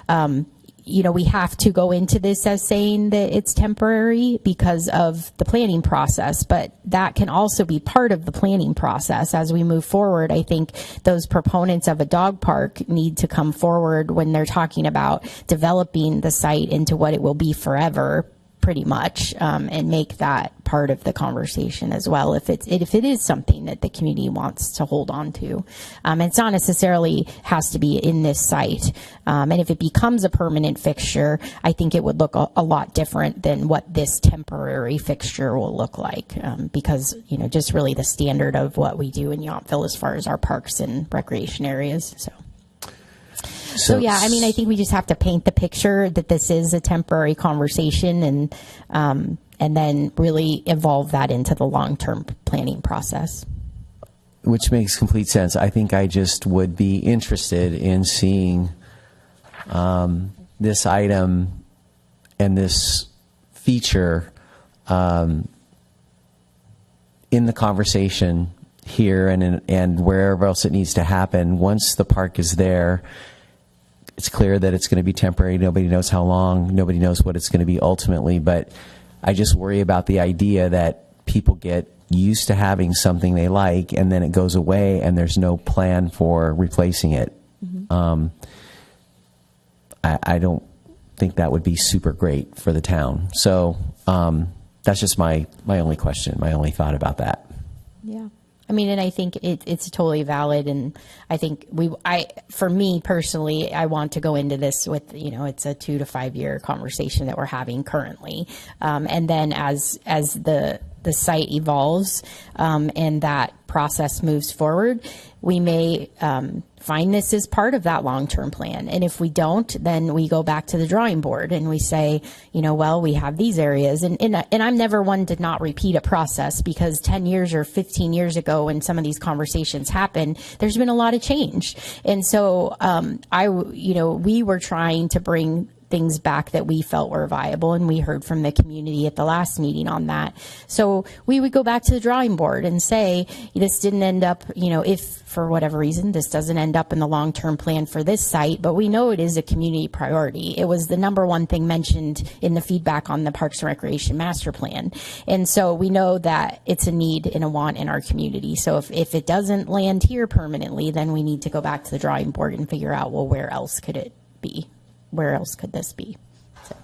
we have to go into this as saying that it's temporary because of the planning process, but that can also be part of the planning process as we move forward. I think those proponents of a dog park need to come forward when they're talking about developing the site into what it will be forever, pretty much, and make that part of the conversation as well, if it is something that the community wants to hold on to. It's not necessarily has to be in this site. And if it becomes a permanent fixture, I think it would look a lot different than what this temporary fixture will look like, because, just really the standard of what we do in Yountville as far as our parks and recreation areas. So yeah, I think we just have to paint the picture that this is a temporary conversation, and then really evolve that into the long-term planning process. Which makes complete sense. I think I just would be interested in seeing this item and this feature in the conversation here and wherever else it needs to happen. Once the park is there, it's clear that it's going to be temporary. Nobody knows how long. Nobody knows what it's going to be ultimately. But I just worry about the idea that people get used to having something they like, and then it goes away, and there's no plan for replacing it. I don't think that would be super great for the town. So that's just my only question, my only thought about that. Yeah. I mean, and I think it's totally valid, and I think for me personally, I want to go into this with, it's a 2 to 5 year conversation that we're having currently, and then as the site evolves and that process moves forward, we may find this as part of that long-term plan. And if we don't, then we go back to the drawing board and we say, well, we have these areas. And I'm never one to not repeat a process, because 10 years or 15 years ago when some of these conversations happened, there's been a lot of change. And so we were trying to bring things back that we felt were viable, and we heard from the community at the last meeting on that. So we would go back to the drawing board and say, this didn't end up, if for whatever reason this doesn't end up in the long-term plan for this site, but we know it is a community priority. It was the number one thing mentioned in the feedback on the Parks and Recreation Master Plan. And so we know that it's a need and a want in our community. So if it doesn't land here permanently, then we need to go back to the drawing board and figure out, well, where else could it be? Where else could this be? So.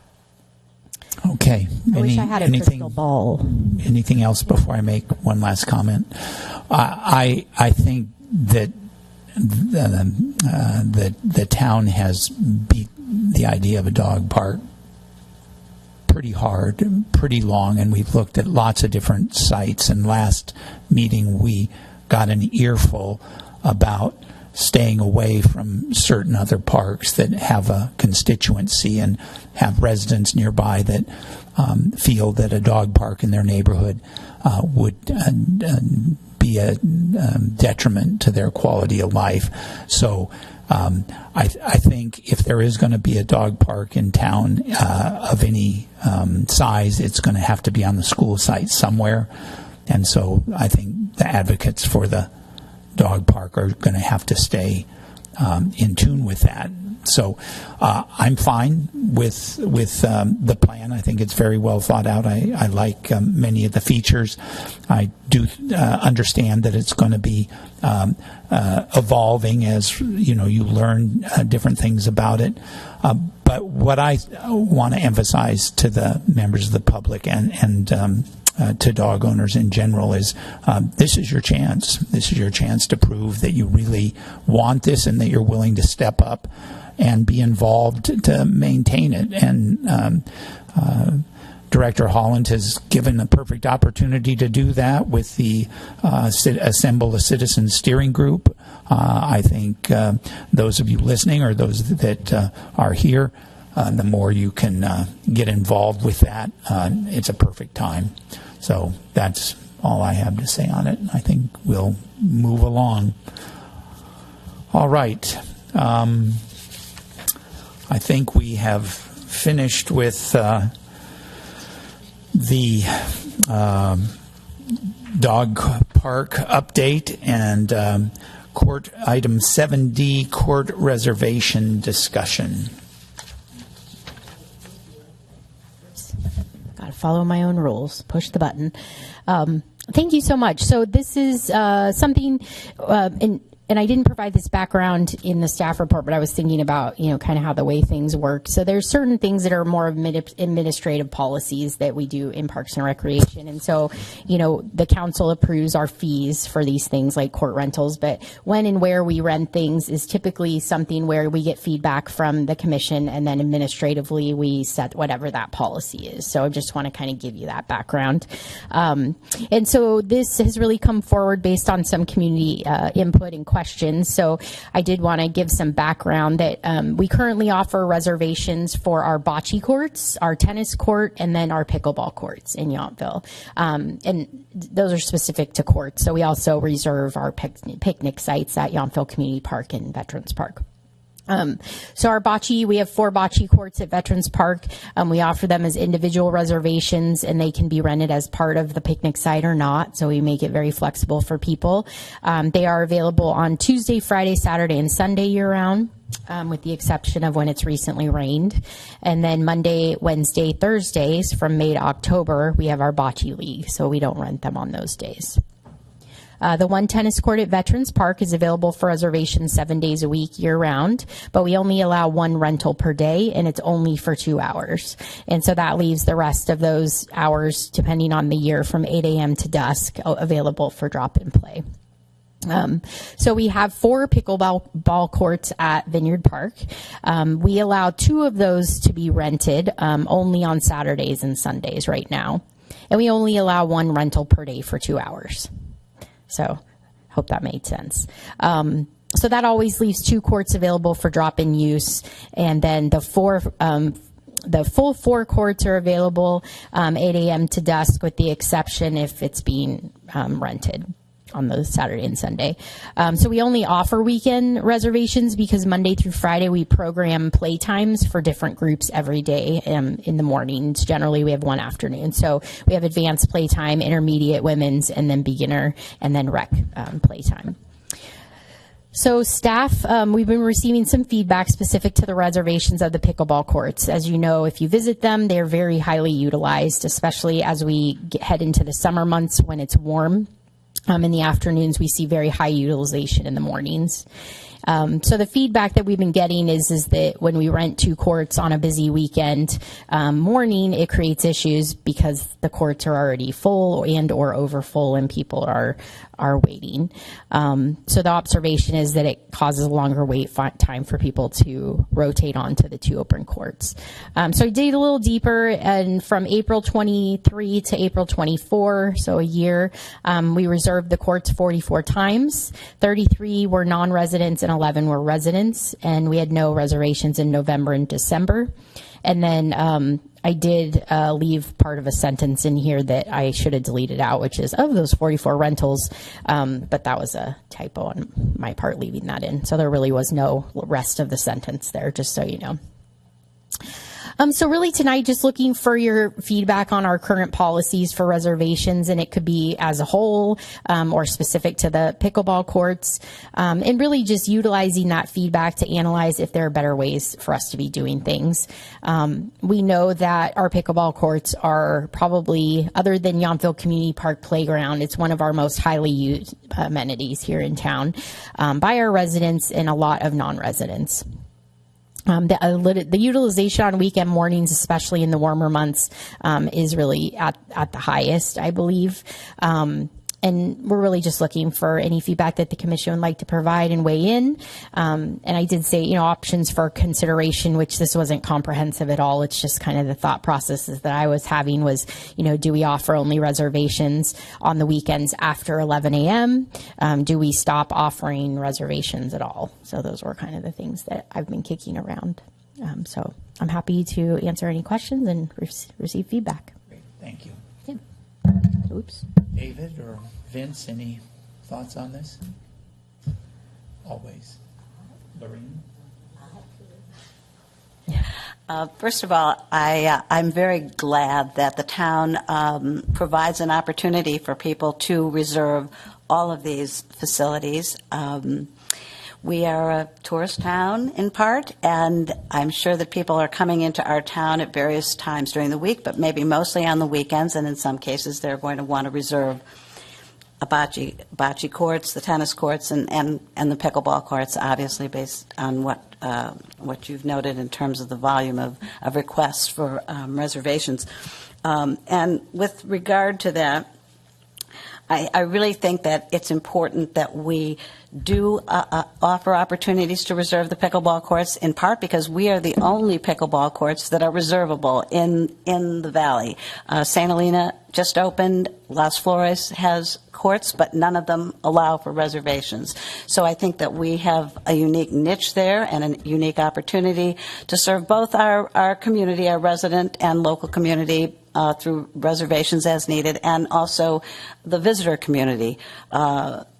Okay. I wish I had a crystal ball. Anything else before I make one last comment? I think that the town has beat the idea of a dog park pretty hard, pretty long, and we've looked at lots of different sites. And last meeting we got an earful about staying away from certain other parks that have a constituency and have residents nearby that feel that a dog park in their neighborhood would be a detriment to their quality of life. So I think if there is going to be a dog park in town of any size, it's going to have to be on the school site somewhere. And so I think the advocates for the dog park are going to have to stay in tune with that. So I'm fine with the plan. I think it's very well thought out. I like many of the features. I do understand that it's going to be evolving as you learn different things about it. But what I want to emphasize to the members of the public and to dog owners in general is this is your chance. This is your chance to prove that you really want this and that you're willing to step up and be involved to maintain it. And Director Holland has given a perfect opportunity to do that with the Assemble a Citizen Steering Group. I think those of you listening or those that are here, the more you can get involved with that, it's a perfect time. So that's all I have to say on it. I think we'll move along. All right. I think we have finished with the dog park update and court item 7D, court reservation discussion. Got to follow my own rules. Push the button. Thank you so much. So this is something, and I didn't provide this background in the staff report, but I was thinking about, kind of how the way things work. So there's certain things that are more administrative policies that we do in Parks and Recreation. And so, the council approves our fees for these things like court rentals, but when and where we rent things is typically something where we get feedback from the commission, and then administratively we set whatever that policy is. So I just want to kind of give you that background. And so this has really come forward based on some community input and questions. So I did want to give some background that we currently offer reservations for our bocce courts, our tennis court, and then our pickleball courts in Yountville. And those are specific to courts. So we also reserve our picnic sites at Yountville Community Park and Veterans Park. So our bocce, we have 4 bocce courts at Veterans Park. We offer them as individual reservations, and they can be rented as part of the picnic site or not. So we make it very flexible for people. They are available on Tuesday, Friday, Saturday, and Sunday year round. with the exception of when it's recently rained. And then Monday, Wednesday, Thursdays from May to October, we have our bocce league, so we don't rent them on those days. The one tennis court at Veterans Park is available for reservation 7 days a week, year-round, but we only allow one rental per day, and it's only for 2 hours. And so that leaves the rest of those hours, depending on the year, from 8 a.m. to dusk, available for drop-in play. So we have 4 pickleball courts at Vineyard Park. We allow 2 of those to be rented only on Saturdays and Sundays right now. And we only allow 1 rental per day for 2 hours. So hope that made sense. So that always leaves 2 courts available for drop-in use. And then the full 4 courts are available 8 a.m. to dusk, with the exception if it's being rented on the Saturday and Sunday. So we only offer weekend reservations because Monday through Friday we program play times for different groups every day in the mornings. Generally we have one afternoon. So we have advanced play time, intermediate, women's, and then beginner, and then rec play time. So staff, we've been receiving some feedback specific to the reservations of the pickleball courts. As you know, if you visit them, they're very highly utilized, especially as we head into the summer months when it's warm. In the afternoons, we see very high utilization in the mornings. So the feedback that we've been getting is that when we rent 2 courts on a busy weekend morning, it creates issues because the courts are already full and or over full, and people are waiting. So the observation is that it causes a longer wait time for people to rotate onto the 2 open courts. So I dig a little deeper, and from April 23 to April 24, so a year, we reserved the courts 44 times. 33 were non-residents and 11 were residents, and we had no reservations in November and December. And then I did leave part of a sentence in here that I should have deleted out, which is of those 44 rentals, but that was a typo on my part leaving that in. So there really was no rest of the sentence there, just so you know. So really tonight, just looking for your feedback on our current policies for reservations, and it could be as a whole or specific to the pickleball courts, and really just utilizing that feedback to analyze if there are better ways for us to be doing things. We know that our pickleball courts are probably, other than Yountville Community Park Playground, it's one of our most highly used amenities here in town by our residents and a lot of non-residents. The utilization on weekend mornings, especially in the warmer months, is really at the highest, I believe. And we're really just looking for any feedback that the commission would like to provide and weigh in. And I did say, options for consideration, which this wasn't comprehensive at all. It's just kind of the thought processes that I was having was, do we offer only reservations on the weekends after 11 a.m.? Do we stop offering reservations at all? So those were kind of the things that I've been kicking around. So I'm happy to answer any questions and receive feedback. Great, thank you. Yeah. Oops. David or Vince, any thoughts on this? Always. Lorraine? First of all, I'm very glad that the town provides an opportunity for people to reserve all of these facilities. We are a tourist town in part, and I'm sure that people are coming into our town at various times during the week, but maybe mostly on the weekends, and in some cases they're going to want to reserve a bocce courts, the tennis courts, and the pickleball courts, obviously based on what you've noted in terms of the volume of requests for reservations. And with regard to that, I really think that it's important that we do offer opportunities to reserve the pickleball courts, in part because we are the only pickleball courts that are reservable in the valley. St. Helena just opened. Las Flores has courts, but none of them allow for reservations. So I think that we have a unique niche there and a unique opportunity to serve both our community, our resident and local community, through reservations as needed, and also the visitor community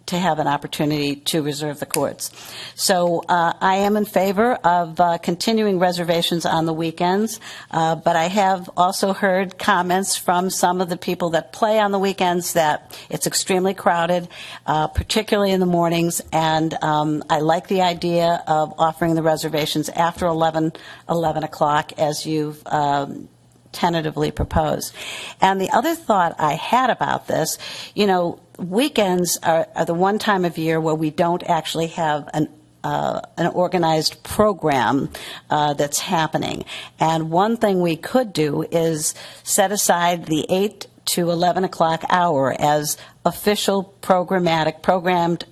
to have an opportunity to reserve the courts. So I am in favor of continuing reservations on the weekends, but I have also heard comments from some of the people that play on the weekends that it's extremely crowded, particularly in the mornings, and I like the idea of offering the reservations after 11 o'clock as you've tentatively proposed. And the other thought I had about this, weekends are the one time of year where we don't actually have an organized program that's happening. And one thing we could do is set aside the 8 to 11 o'clock hour as official programmed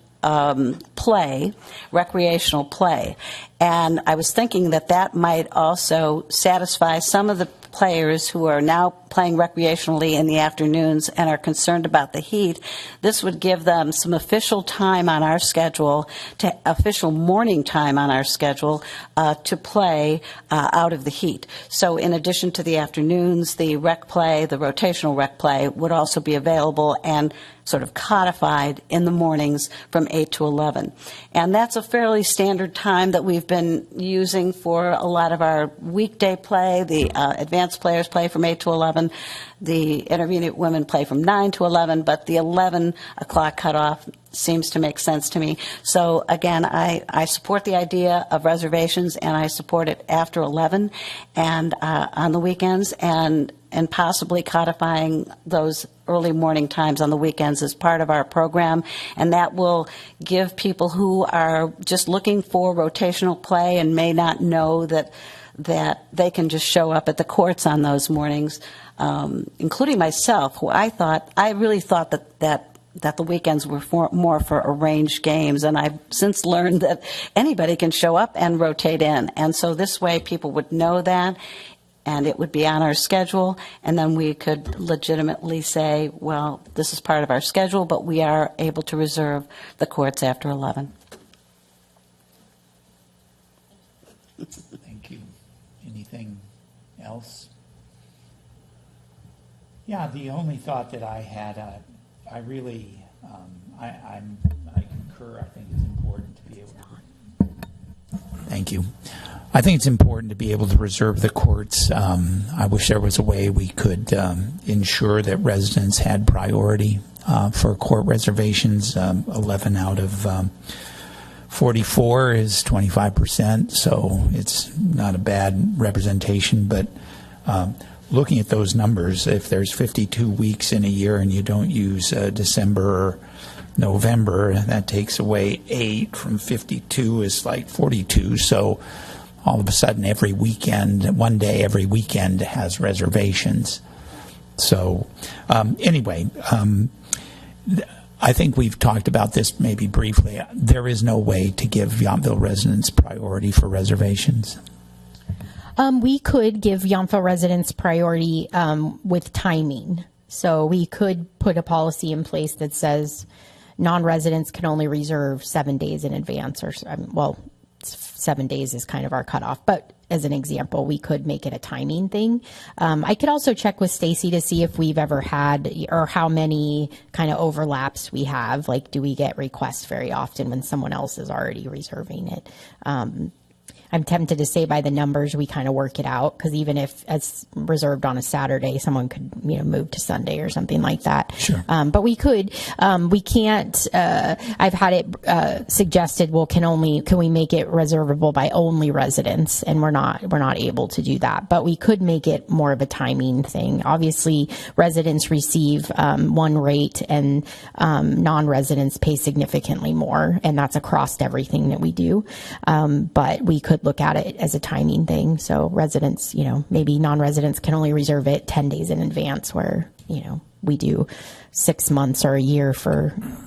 play, recreational play. And I was thinking that might also satisfy some of the players who are now playing recreationally in the afternoons and are concerned about the heat. This would give them some official time on our schedule, official morning time on our schedule to play out of the heat. So in addition to the afternoons, the rec play, the rotational rec play would also be available and sort of codified in the mornings from 8 to 11. And that's a fairly standard time that we've been using for a lot of our weekday play. The advanced players play from 8 to 11. The intermediate women play from 9 to 11, but the 11 o'clock cutoff seems to make sense to me. So again, I support the idea of reservations, and I support it after 11 and on the weekends, and possibly codifying those early morning times on the weekends as part of our program. And that will give people who are just looking for rotational play and may not know that they can just show up at the courts on those mornings, including myself, who I really thought that the weekends were more for arranged games, and I've since learned that anybody can show up and rotate in. And so this way people would know that, and it would be on our schedule, and then we could legitimately say, well, this is part of our schedule, but we are able to reserve the courts after 11. Thank you. Anything else? Yeah, the only thought that I had, I really, I concur. I think it's important to be able to. Thank you. I think it's important to be able to reserve the courts. I wish there was a way we could ensure that residents had priority for court reservations. 11 out of 44 is 25%, so it's not a bad representation. But looking at those numbers, if there's 52 weeks in a year and you don't use December or November, that takes away 8 from 52 is like 42. So all of a sudden every weekend, one day every weekend has reservations. So anyway, I think we've talked about this maybe briefly. There is no way to give Yountville residents priority for reservations. We could give Yountville residents priority with timing. So we could put a policy in place that says non-residents can only reserve 7 days in advance, or 7 days is kind of our cutoff. But as an example, we could make it a timing thing. I could also check with Stacy to see if we've ever had, or how many kind of overlaps we have. Like, do we get requests very often when someone else is already reserving it? I'm tempted to say by the numbers we kind of work it out, because even if it's reserved on a Saturday, someone could move to Sunday or something like that. Sure. But we could. We can't. I've had it suggested. Well, can we make it reservable by only residents? And we're not able to do that. But we could make it more of a timing thing. Obviously, residents receive one rate, and non-residents pay significantly more, and that's across everything that we do. But we could look at it as a timing thing. So residents, maybe non-residents can only reserve it 10 days in advance, where, we do 6 months or a year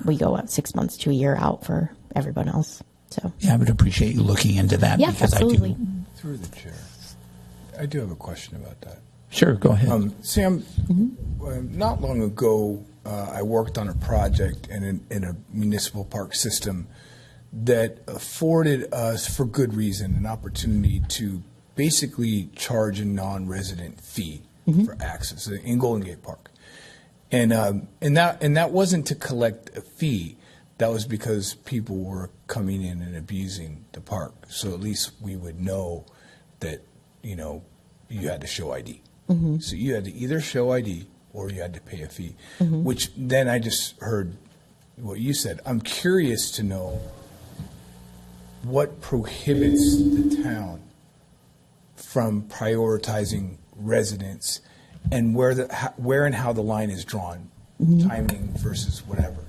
we go out 6 months to a year out for everyone else. So yeah, I would appreciate you looking into that. Yeah, because absolutely. I do. Through the chair, I do have a question about that. Sure, go ahead. Sam, not long ago, I worked on a project in a municipal park system that afforded us, for good reason, an opportunity to basically charge a non-resident fee for access in Golden Gate Park, and that wasn't to collect a fee, that was because people were coming in and abusing the park. So at least we would know that, you had to show ID. Mm-hmm. So you had to either show ID or you had to pay a fee, which then I just heard what you said. I'm curious to know what prohibits the town from prioritizing residents and where and how the line is drawn, timing versus whatever.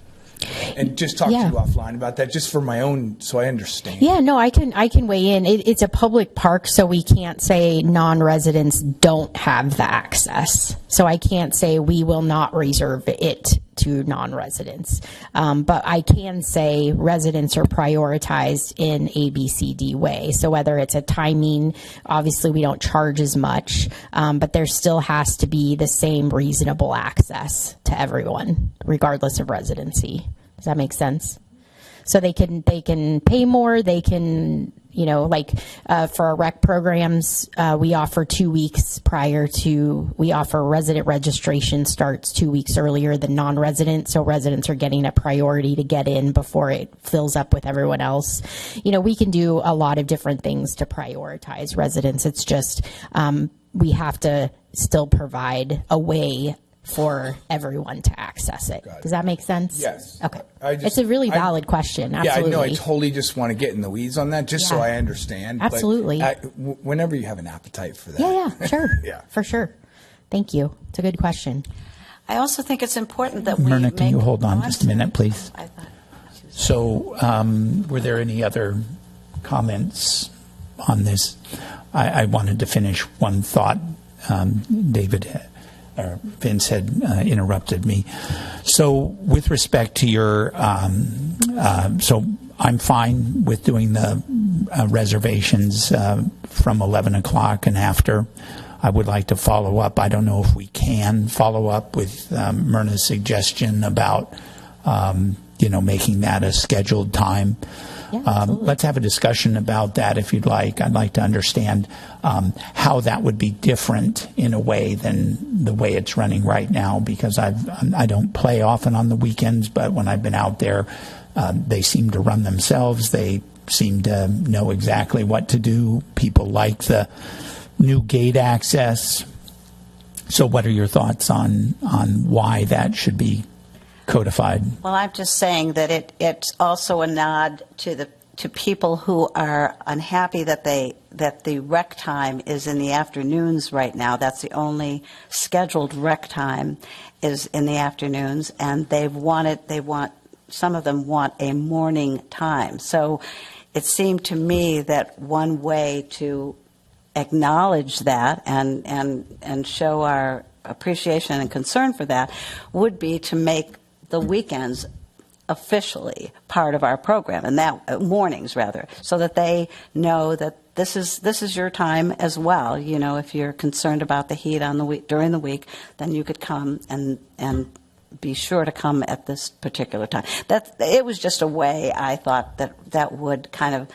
And just talk to you offline about that, just for my own, so I understand. Yeah, no, I can weigh in. It's a public park, so we can't say non-residents don't have the access. So I can't say we will not reserve it to non-residents. But I can say residents are prioritized in A, B, C, D way. So whether it's a timing, obviously we don't charge as much, but there still has to be the same reasonable access to everyone, regardless of residency. Does that make sense? So they can pay more. They can, for our rec programs, we offer 2 weeks we offer resident registration starts 2 weeks earlier than non-resident. So residents are getting a priority to get in before it fills up with everyone else. We can do a lot of different things to prioritize residents. It's just, we have to still provide a way for everyone to access it. Does that make sense? Yes. Okay. It's a really valid question. Absolutely. Yeah, I know. I totally just want to get in the weeds on that, just so I understand. Absolutely. But whenever you have an appetite for that. Yeah, sure. Yeah. For sure. Thank you. It's a good question. I also think it's important that Myrna, we can you hold on just a minute, please? I thought she was- So were there any other comments on this? I wanted to finish one thought. Vince had interrupted me. So with respect to your, so I'm fine with doing the reservations from 11 o'clock and after. I would like to follow up. I don't know if we can follow up with Myrna's suggestion about, making that a scheduled time. Yeah, let's have a discussion about that if you'd like. I'd like to understand how that would be different in a way than the way it's running right now, because I don't play often on the weekends, but when I've been out there, they seem to run themselves. They seem to know exactly what to do. People like the new gate access. So what are your thoughts on why that should be codified? Well, I'm just saying that it's also a nod to people who are unhappy that the rec time is in the afternoons right now. That's the only scheduled rec time is in the afternoons, and some of them want a morning time. So it seemed to me that one way to acknowledge that and show our appreciation and concern for that would be to make the weekends officially part of our program, and that mornings rather, so that they know that this is your time as well. If you're concerned about the heat on the week during the week, then you could come and be sure to come at this particular time. It was just a way I thought that would kind of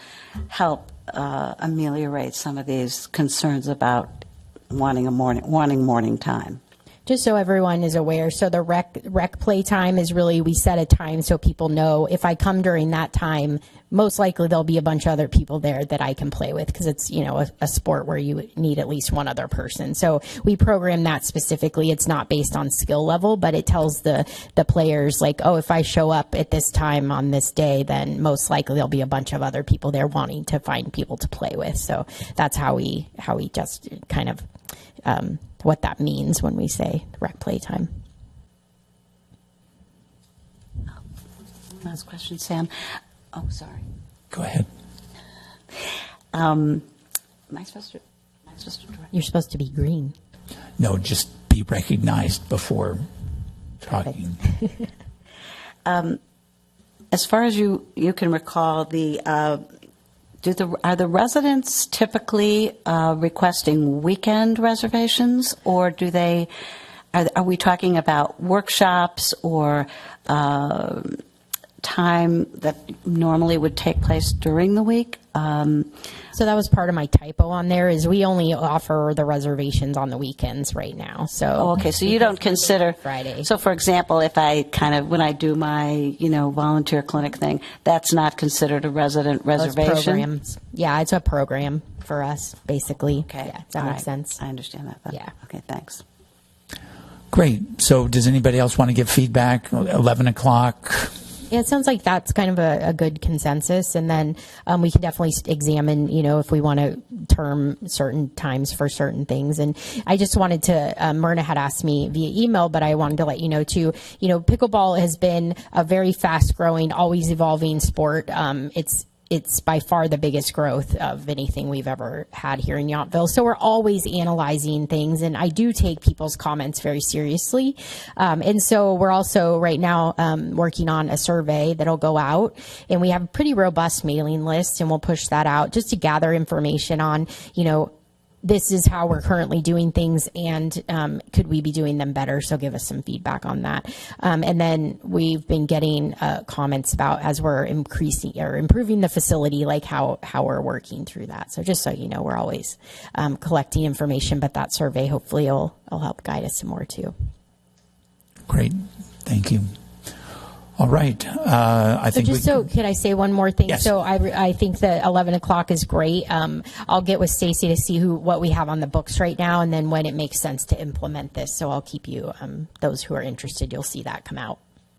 help ameliorate some of these concerns about wanting morning time. Just so everyone is aware, so the rec play time is really, we set a time so people know if I come during that time, most likely there'll be a bunch of other people there that I can play with, because it's, a sport where you need at least one other person. So we program that specifically. It's not based on skill level, but it tells the players like, oh, if I show up at this time on this day, then most likely there'll be a bunch of other people there wanting to find people to play with. So that's how we just kind of, what that means when we say rec play time. Last question, Sam. Oh, sorry. Go ahead. Am I supposed to direct? You're supposed to be green. No, just be recognized before talking. As far as you can recall, are the residents typically requesting weekend reservations, or are we talking about workshops or time that normally would take place during the week? So that was part of my typo on there, is we only offer the reservations on the weekends right now. So Okay, so you don't consider Friday. So, for example, if I when I do my volunteer clinic thing, that's not considered a resident reservation. Programs. Yeah, it's a program for us, basically. Okay, Yeah, does that all make right. sense? I understand that. Yeah. Okay, thanks. Great. So does anybody else want to give feedback? 11 o'clock? Yeah, it sounds like that's kind of a good consensus, and then we can definitely examine, if we want to term certain times for certain things. And I just wanted to, Myrna had asked me via email, but I wanted to let you know too, pickleball has been a very fast growing, always evolving sport. It's by far the biggest growth of anything we've ever had here in Yountville. So we're always analyzing things, and I do take people's comments very seriously. And so we're also right now working on a survey that'll go out, and we have a pretty robust mailing list, and we'll push that out just to gather information on, this is how we're currently doing things, and could we be doing them better? So give us some feedback on that. And then we've been getting comments about, as we're improving the facility, like how we're working through that. So just so you know, we're always collecting information, but that survey hopefully will help guide us some more too. Great. Thank you. All right. I think could I say one more thing? Yes. So I think that 11 o'clock is great. I'll get with Stacy to see what we have on the books right now, and then when it makes sense to implement this. So I'll keep you, those who are interested, you'll see that come out.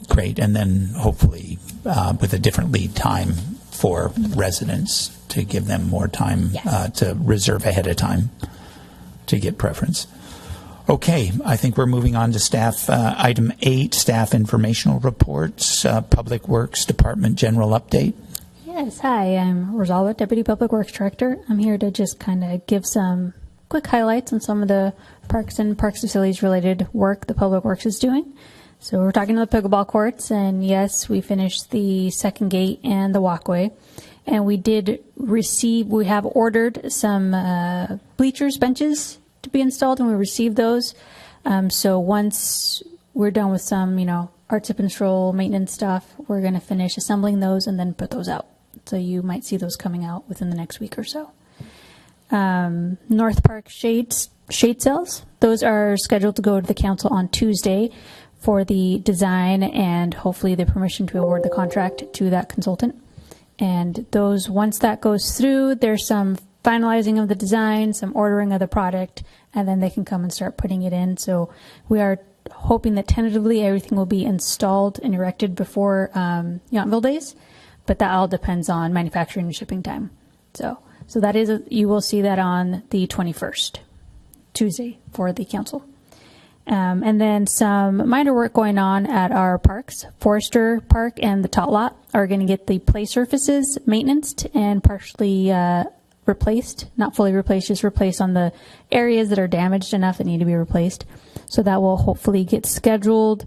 Great. And then hopefully with a different lead time for residents to give them more time to reserve ahead of time to get preference. Okay, I think we're moving on to staff. Item 8, staff informational reports, Public Works Department general update. Yes, hi, I'm Rosalba, Deputy Public Works Director. I'm here to just kind of give some quick highlights on some of the parks and parks facilities related work the Public Works is doing. So we're talking to the pickleball courts, and yes, we finished the second gate and the walkway. And we have ordered some bleachers, benches, to be installed, and we received those. So once we're done with some, art tip and stroll maintenance stuff, we're going to finish assembling those and then put those out. So you might see those coming out within the next week or so. North Park shade cells, those are scheduled to go to the council on Tuesday for the design and hopefully the permission to award the contract to that consultant. And those, once that goes through, there's some finalizing of the design, some ordering of the product, and then they can come and start putting it in. So we are hoping that tentatively everything will be installed and erected before Yountville Days, but that all depends on manufacturing and shipping time. So that is, you will see that on the 21st, Tuesday, for the council. And then some minor work going on at our parks. Forester Park and the Tot Lot are going to get the play surfaces maintenanced and partially replaced, not fully replaced, just replaced on the areas that are damaged enough that need to be replaced. So that will hopefully get scheduled.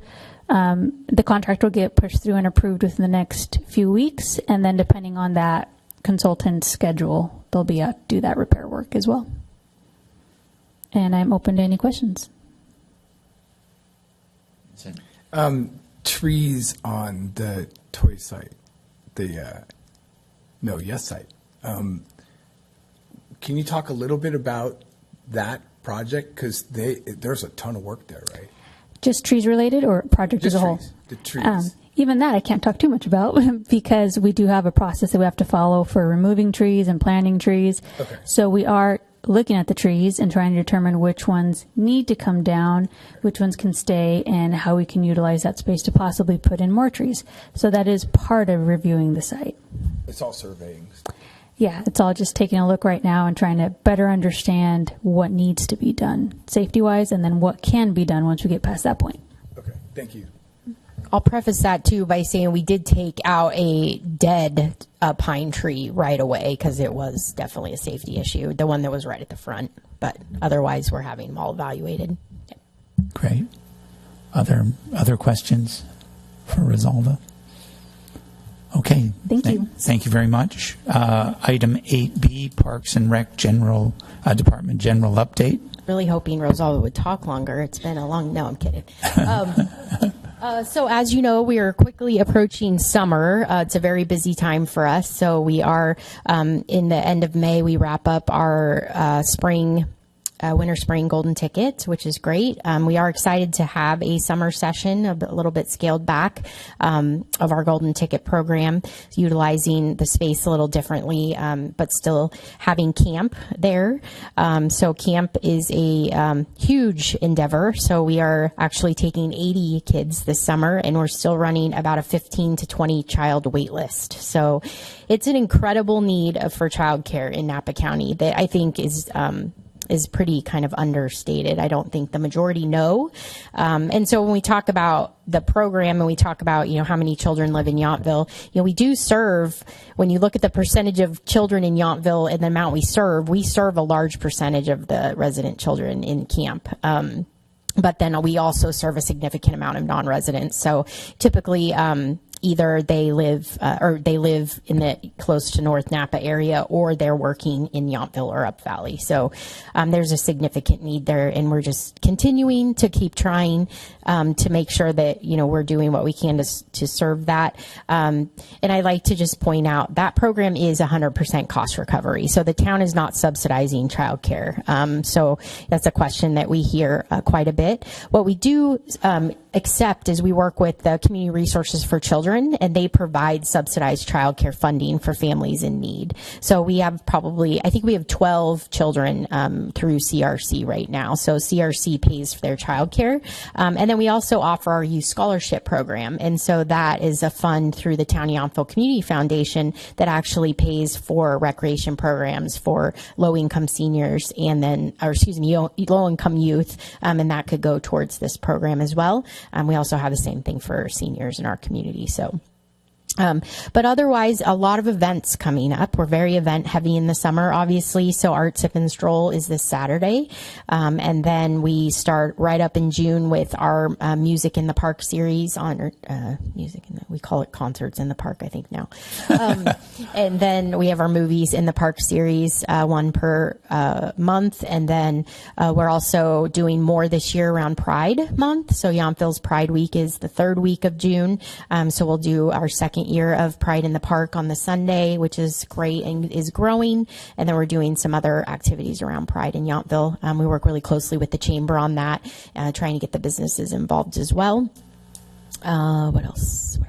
The contract will get pushed through and approved within the next few weeks. And then depending on that consultant's schedule, they'll be out to do that repair work as well. And I'm open to any questions. Trees on the toy site, site. Can you talk a little bit about that project? Because there's a ton of work there, right? Just trees related or project Just as a whole? trees. The trees. Even that I can't talk too much about because we do have a process that we have to follow for removing trees and planting trees. Okay. So we are looking at the trees and trying to determine which ones need to come down, which ones can stay, and how we can utilize that space to possibly put in more trees. So that is part of reviewing the site. It's all surveying. Yeah, it's all just taking a look right now and trying to better understand what needs to be done safety-wise and then what can be done once we get past that point. Okay, thank you. I'll preface that too by saying we did take out a dead pine tree right away because it was definitely a safety issue, the one that was right at the front. But otherwise, we're having them all evaluated. Yep. Great. Other questions for Rosalba? Okay. Thank you. Thank you very much. Item 8B, Parks and Rec Department General Update. Really hoping Rosalba would talk longer. It's been a long. No, I'm kidding. So as you know, we are quickly approaching summer. It's a very busy time for us. So we are in the end of May, we wrap up our winter spring golden ticket, which is great. We are excited to have a summer session, a little bit scaled back, of our golden ticket program, utilizing the space a little differently, but still having camp there. So camp is a huge endeavor. So we are actually taking 80 kids this summer, and we're still running about a 15 to 20 child wait list. So it's an incredible need for childcare in Napa County that I think is pretty kind of understated. I don't think the majority know. And so when we talk about the program and we talk about, how many children live in Yountville, we do serve, when you look at the percentage of children in Yountville and the amount we serve a large percentage of the resident children in camp. But then we also serve a significant amount of non-residents. So typically, either they live in the close to North Napa area, or they're working in Yountville or Up Valley. So there's a significant need there, and we're just continuing to keep trying to make sure that we're doing what we can to serve that. And I like to just point out that program is 100% cost recovery. So the town is not subsidizing childcare. So that's a question that we hear quite a bit. What we do accept is we work with the Community Resources for Children, and they provide subsidized childcare funding for families in need. So we have I think we have 12 children through CRC right now. So CRC pays for their childcare. And then we also offer our youth scholarship program. And so that is a fund through the Town Yountville Community Foundation that actually pays for recreation programs for low-income seniors low-income youth. And that could go towards this program as well. We also have the same thing for seniors in our community. So, but otherwise, a lot of events coming up. We're very event heavy in the summer, obviously. So Art Sip and Stroll is this Saturday. And then we start right up in June with our Music in the Park series we call it Concerts in the Park, I think now. And then we have our Movies in the Park series, one per month. And then we're also doing more this year around Pride Month. So Yountville's Pride Week is the third week of June. So we'll do our second year of Pride in the Park on the Sunday, which is great and is growing. And then we're doing some other activities around Pride in Yountville. We work really closely with the chamber on that, trying to get the businesses involved as well. What else?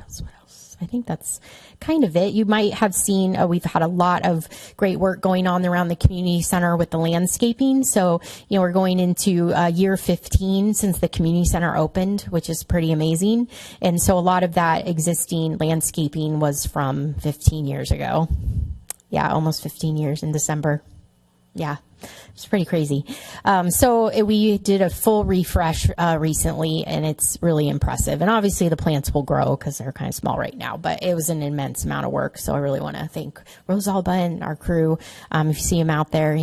I think that's kind of it. You might have seen we've had a lot of great work going on around the community center with the landscaping. So, we're going into year 15 since the community center opened, which is pretty amazing. And so a lot of that existing landscaping was from 15 years ago. Yeah, almost 15 years in December. Yeah. It's pretty crazy. So we did a full refresh recently, and it's really impressive. And obviously the plants will grow because they're kind of small right now, but it was an immense amount of work. So I really want to thank Rosalba and our crew. If you see them out there,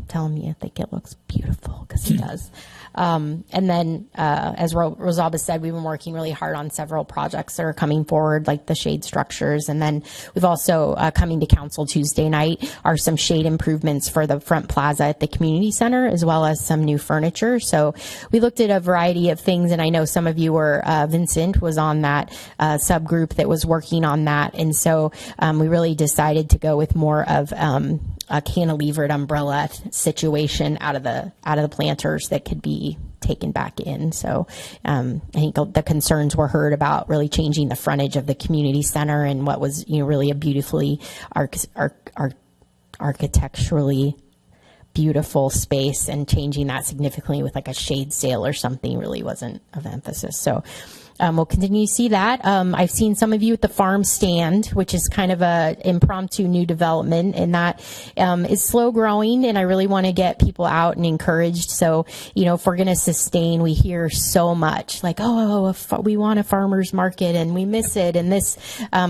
tell them you think it looks beautiful, because it does. And then, as Rosalba said, we've been working really hard on several projects that are coming forward, like the shade structures. And then we've also, coming to council Tuesday night, are some shade improvements for the front plaza at the community center, as well as some new furniture. So we looked at a variety of things, and I know some of you were, Vincent was on that subgroup that was working on that. And so we really decided to go with more of a cantilevered umbrella situation out of the planters that could be taken back in. So I think the concerns were heard about really changing the frontage of the community center and what was really a beautifully architecturally beautiful space, and changing that significantly with like a shade sail or something really wasn't of emphasis. So we'll continue to see that. I've seen some of you at the farm stand, which is kind of a impromptu new development, and that is slow growing, and I really want to get people out and encouraged. So, if we're going to sustain, we hear so much like, we want a farmer's market and we miss it. And this,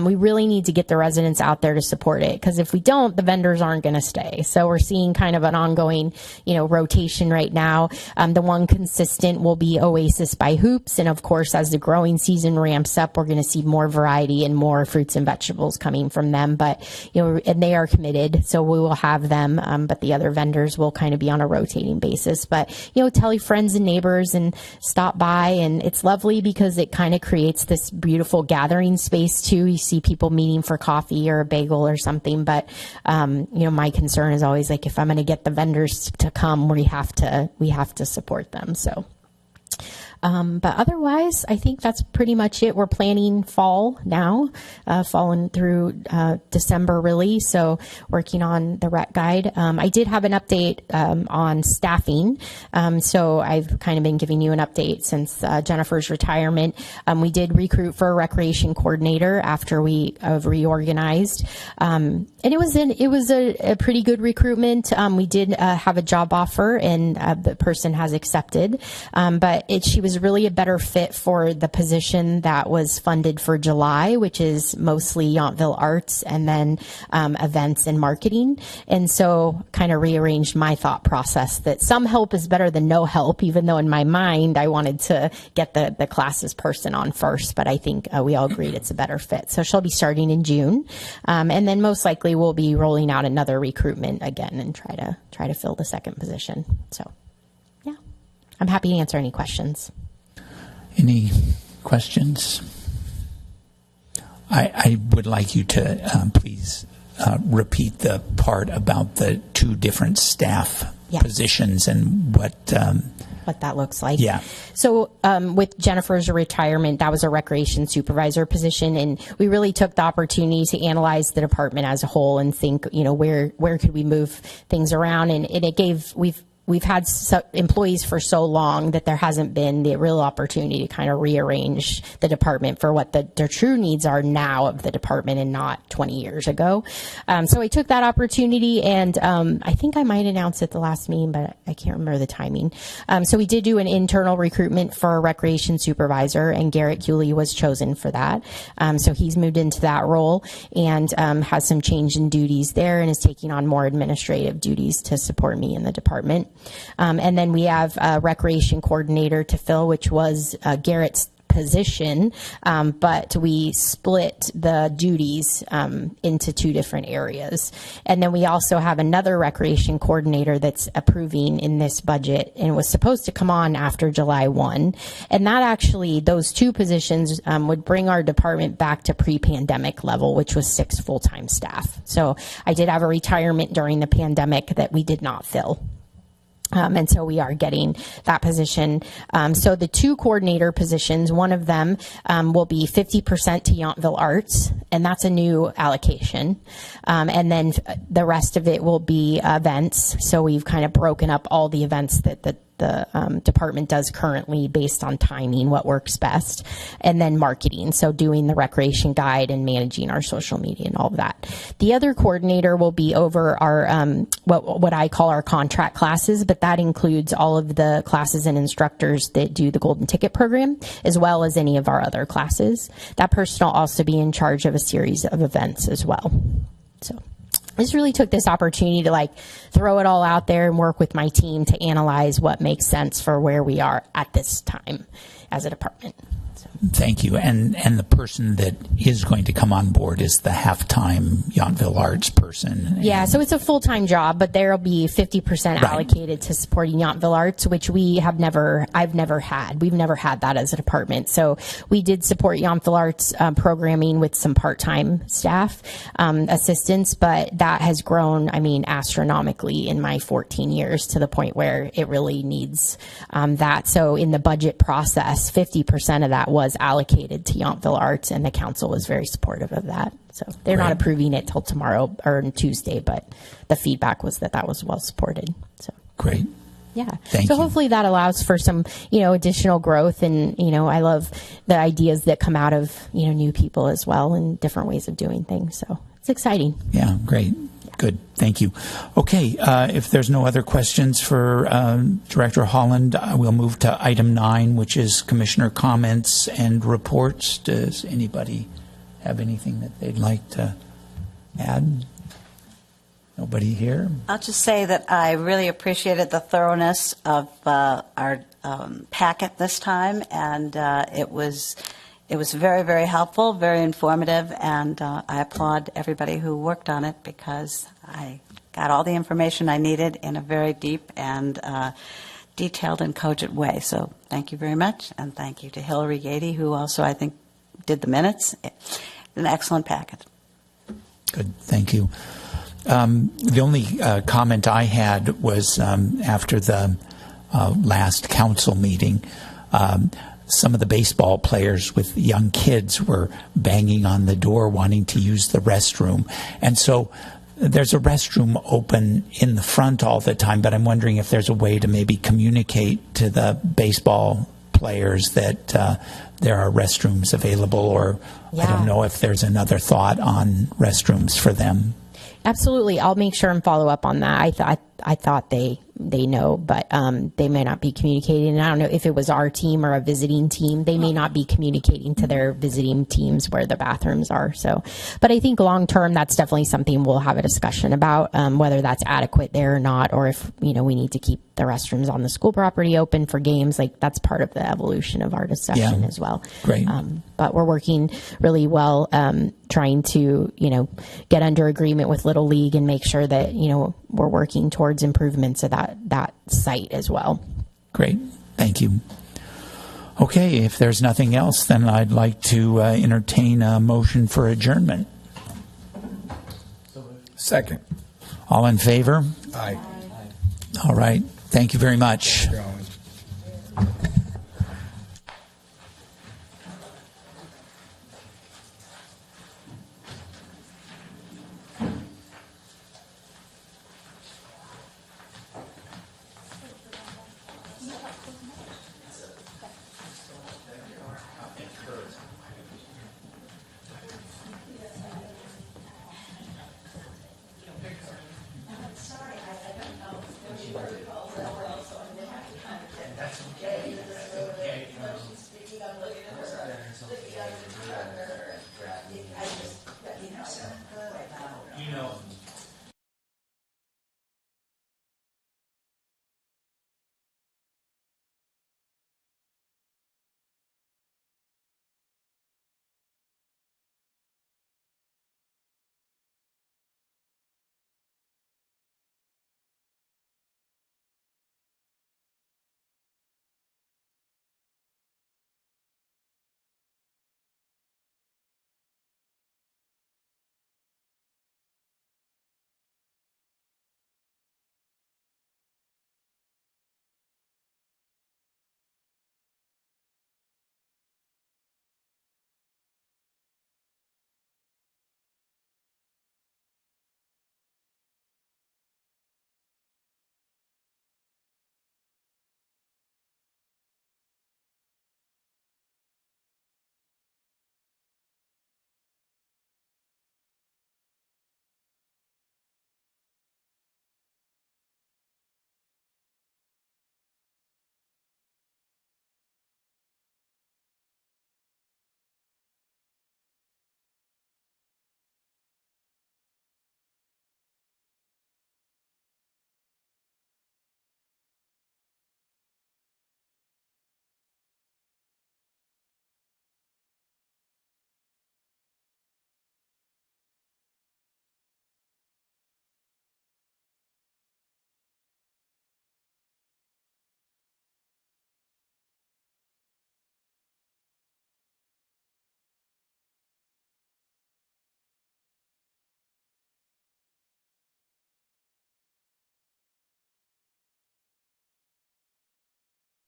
we really need to get the residents out there to support it, because if we don't, the vendors aren't going to stay. So we're seeing kind of an ongoing, rotation right now. The one consistent will be Oasis by Hoops. And of course, as the growth growing season ramps up, we're going to see more variety and more fruits and vegetables coming from them. But, and they are committed, so we will have them, but the other vendors will kind of be on a rotating basis. But, tell your friends and neighbors and stop by. And it's lovely because it kind of creates this beautiful gathering space too. You see people meeting for coffee or a bagel or something. But, my concern is always like, if I'm going to get the vendors to come, we have to support them. So. But otherwise, I think that's pretty much it. We're planning fall now, falling through December really. So working on the rec guide. I did have an update on staffing. So I've kind of been giving you an update since Jennifer's retirement. We did recruit for a recreation coordinator after we reorganized. And it was a pretty good recruitment. We did have a job offer, and the person has accepted. But she was really a better fit for the position that was funded for July, which is mostly Yountville Arts and then events and marketing. And so kind of rearranged my thought process that some help is better than no help, even though in my mind I wanted to get the classes person on first. But I think we all agreed it's a better fit. So she'll be starting in June. And then most likely we'll be rolling out another recruitment again and try to fill the second position. So yeah, I'm happy to answer any questions. Any questions? I would like you to please repeat the part about the two different staff positions and what that looks like. Yeah. So with Jennifer's retirement, that was a recreation supervisor position, and we really took the opportunity to analyze the department as a whole and think, where could we move things around, and we've had employees for so long that there hasn't been the real opportunity to kind of rearrange the department for what the true needs are now of the department and not 20 years ago. So I took that opportunity, and I think I might announce it the last meeting, but I can't remember the timing. So we did do an internal recruitment for a recreation supervisor, and Garrett Cooley was chosen for that. So he's moved into that role and has some change in duties there and is taking on more administrative duties to support me in the department. And then we have a recreation coordinator to fill, which was Garrett's position, but we split the duties into two different areas. And then we also have another recreation coordinator that's approving in this budget, and it was supposed to come on after July 1. And that actually, those two positions would bring our department back to pre-pandemic level, which was 6 full-time staff. So I did have a retirement during the pandemic that we did not fill. And so we are getting that position. So the two coordinator positions, one of them will be 50% to Yountville Arts, and that's a new allocation. And then the rest of it will be events. So we've kind of broken up all the events that the department does currently based on timing, what works best, and then marketing. So doing the recreation guide and managing our social media and all of that. The other coordinator will be over our what I call our contract classes, but that includes all of the classes and instructors that do the Golden Ticket program, as well as any of our other classes. That person will also be in charge of a series of events as well. So I just really took this opportunity to throw it all out there and work with my team to analyze what makes sense for where we are at this time as a department. So. Thank you. And the person that is going to come on board is the half-time Yountville Arts person. Yeah, so it's a full-time job, but there will be 50% allocated to supporting Yountville Arts, which I've never had. We've never had that as a department. So we did support Yountville Arts programming with some part-time staff assistants, but that has grown, astronomically in my 14 years to the point where it really needs that. So in the budget process, 50% of that was allocated to Yountville Arts, and the council was very supportive of that. So they're not approving it till tomorrow or Tuesday, but the feedback was that was well supported. So great. Yeah. Thank you. Hopefully that allows for some, additional growth, and, I love the ideas that come out of, new people as well and different ways of doing things. So it's exciting. Yeah, great. Good. Thank you. Okay. If there's no other questions for Director Holland, we'll move to item 9, which is commissioner comments and reports. Does anybody have anything that they'd like to add? Nobody? Anybody here? I'll just say that I really appreciated the thoroughness of our packet this time, and it was very, very helpful, very informative, and I applaud everybody who worked on it because I got all the information I needed in a very deep and detailed and cogent way. So thank you very much, and thank you to Hillary Gady, who also, I think, did the minutes. An excellent packet. Good, thank you. The only comment I had was after the last council meeting, some of the baseball players with young kids were banging on the door wanting to use the restroom. And so there's a restroom open in the front all the time, but I'm wondering if there's a way to maybe communicate to the baseball players that there are restrooms available, or I don't know if there's another thought on restrooms for them. Absolutely. I'll make sure and follow up on that. I thought they know, but they may not be communicating. And I don't know if it was our team or a visiting team. They may not be communicating to their visiting teams where the bathrooms are. So, but I think long term, that's definitely something we'll have a discussion about, whether that's adequate there or not, or if we need to keep the restrooms on the school property open for games. Like that's part of the evolution of our discussion as well. Great. But we're working really well, trying to get under agreement with Little League and make sure that we're working towards improvements of that site as well. Great. Thank you. Okay, if there's nothing else, then I'd like to entertain a motion for adjournment. Second. All in favor? Aye. All right. Thank you very much. Thank you.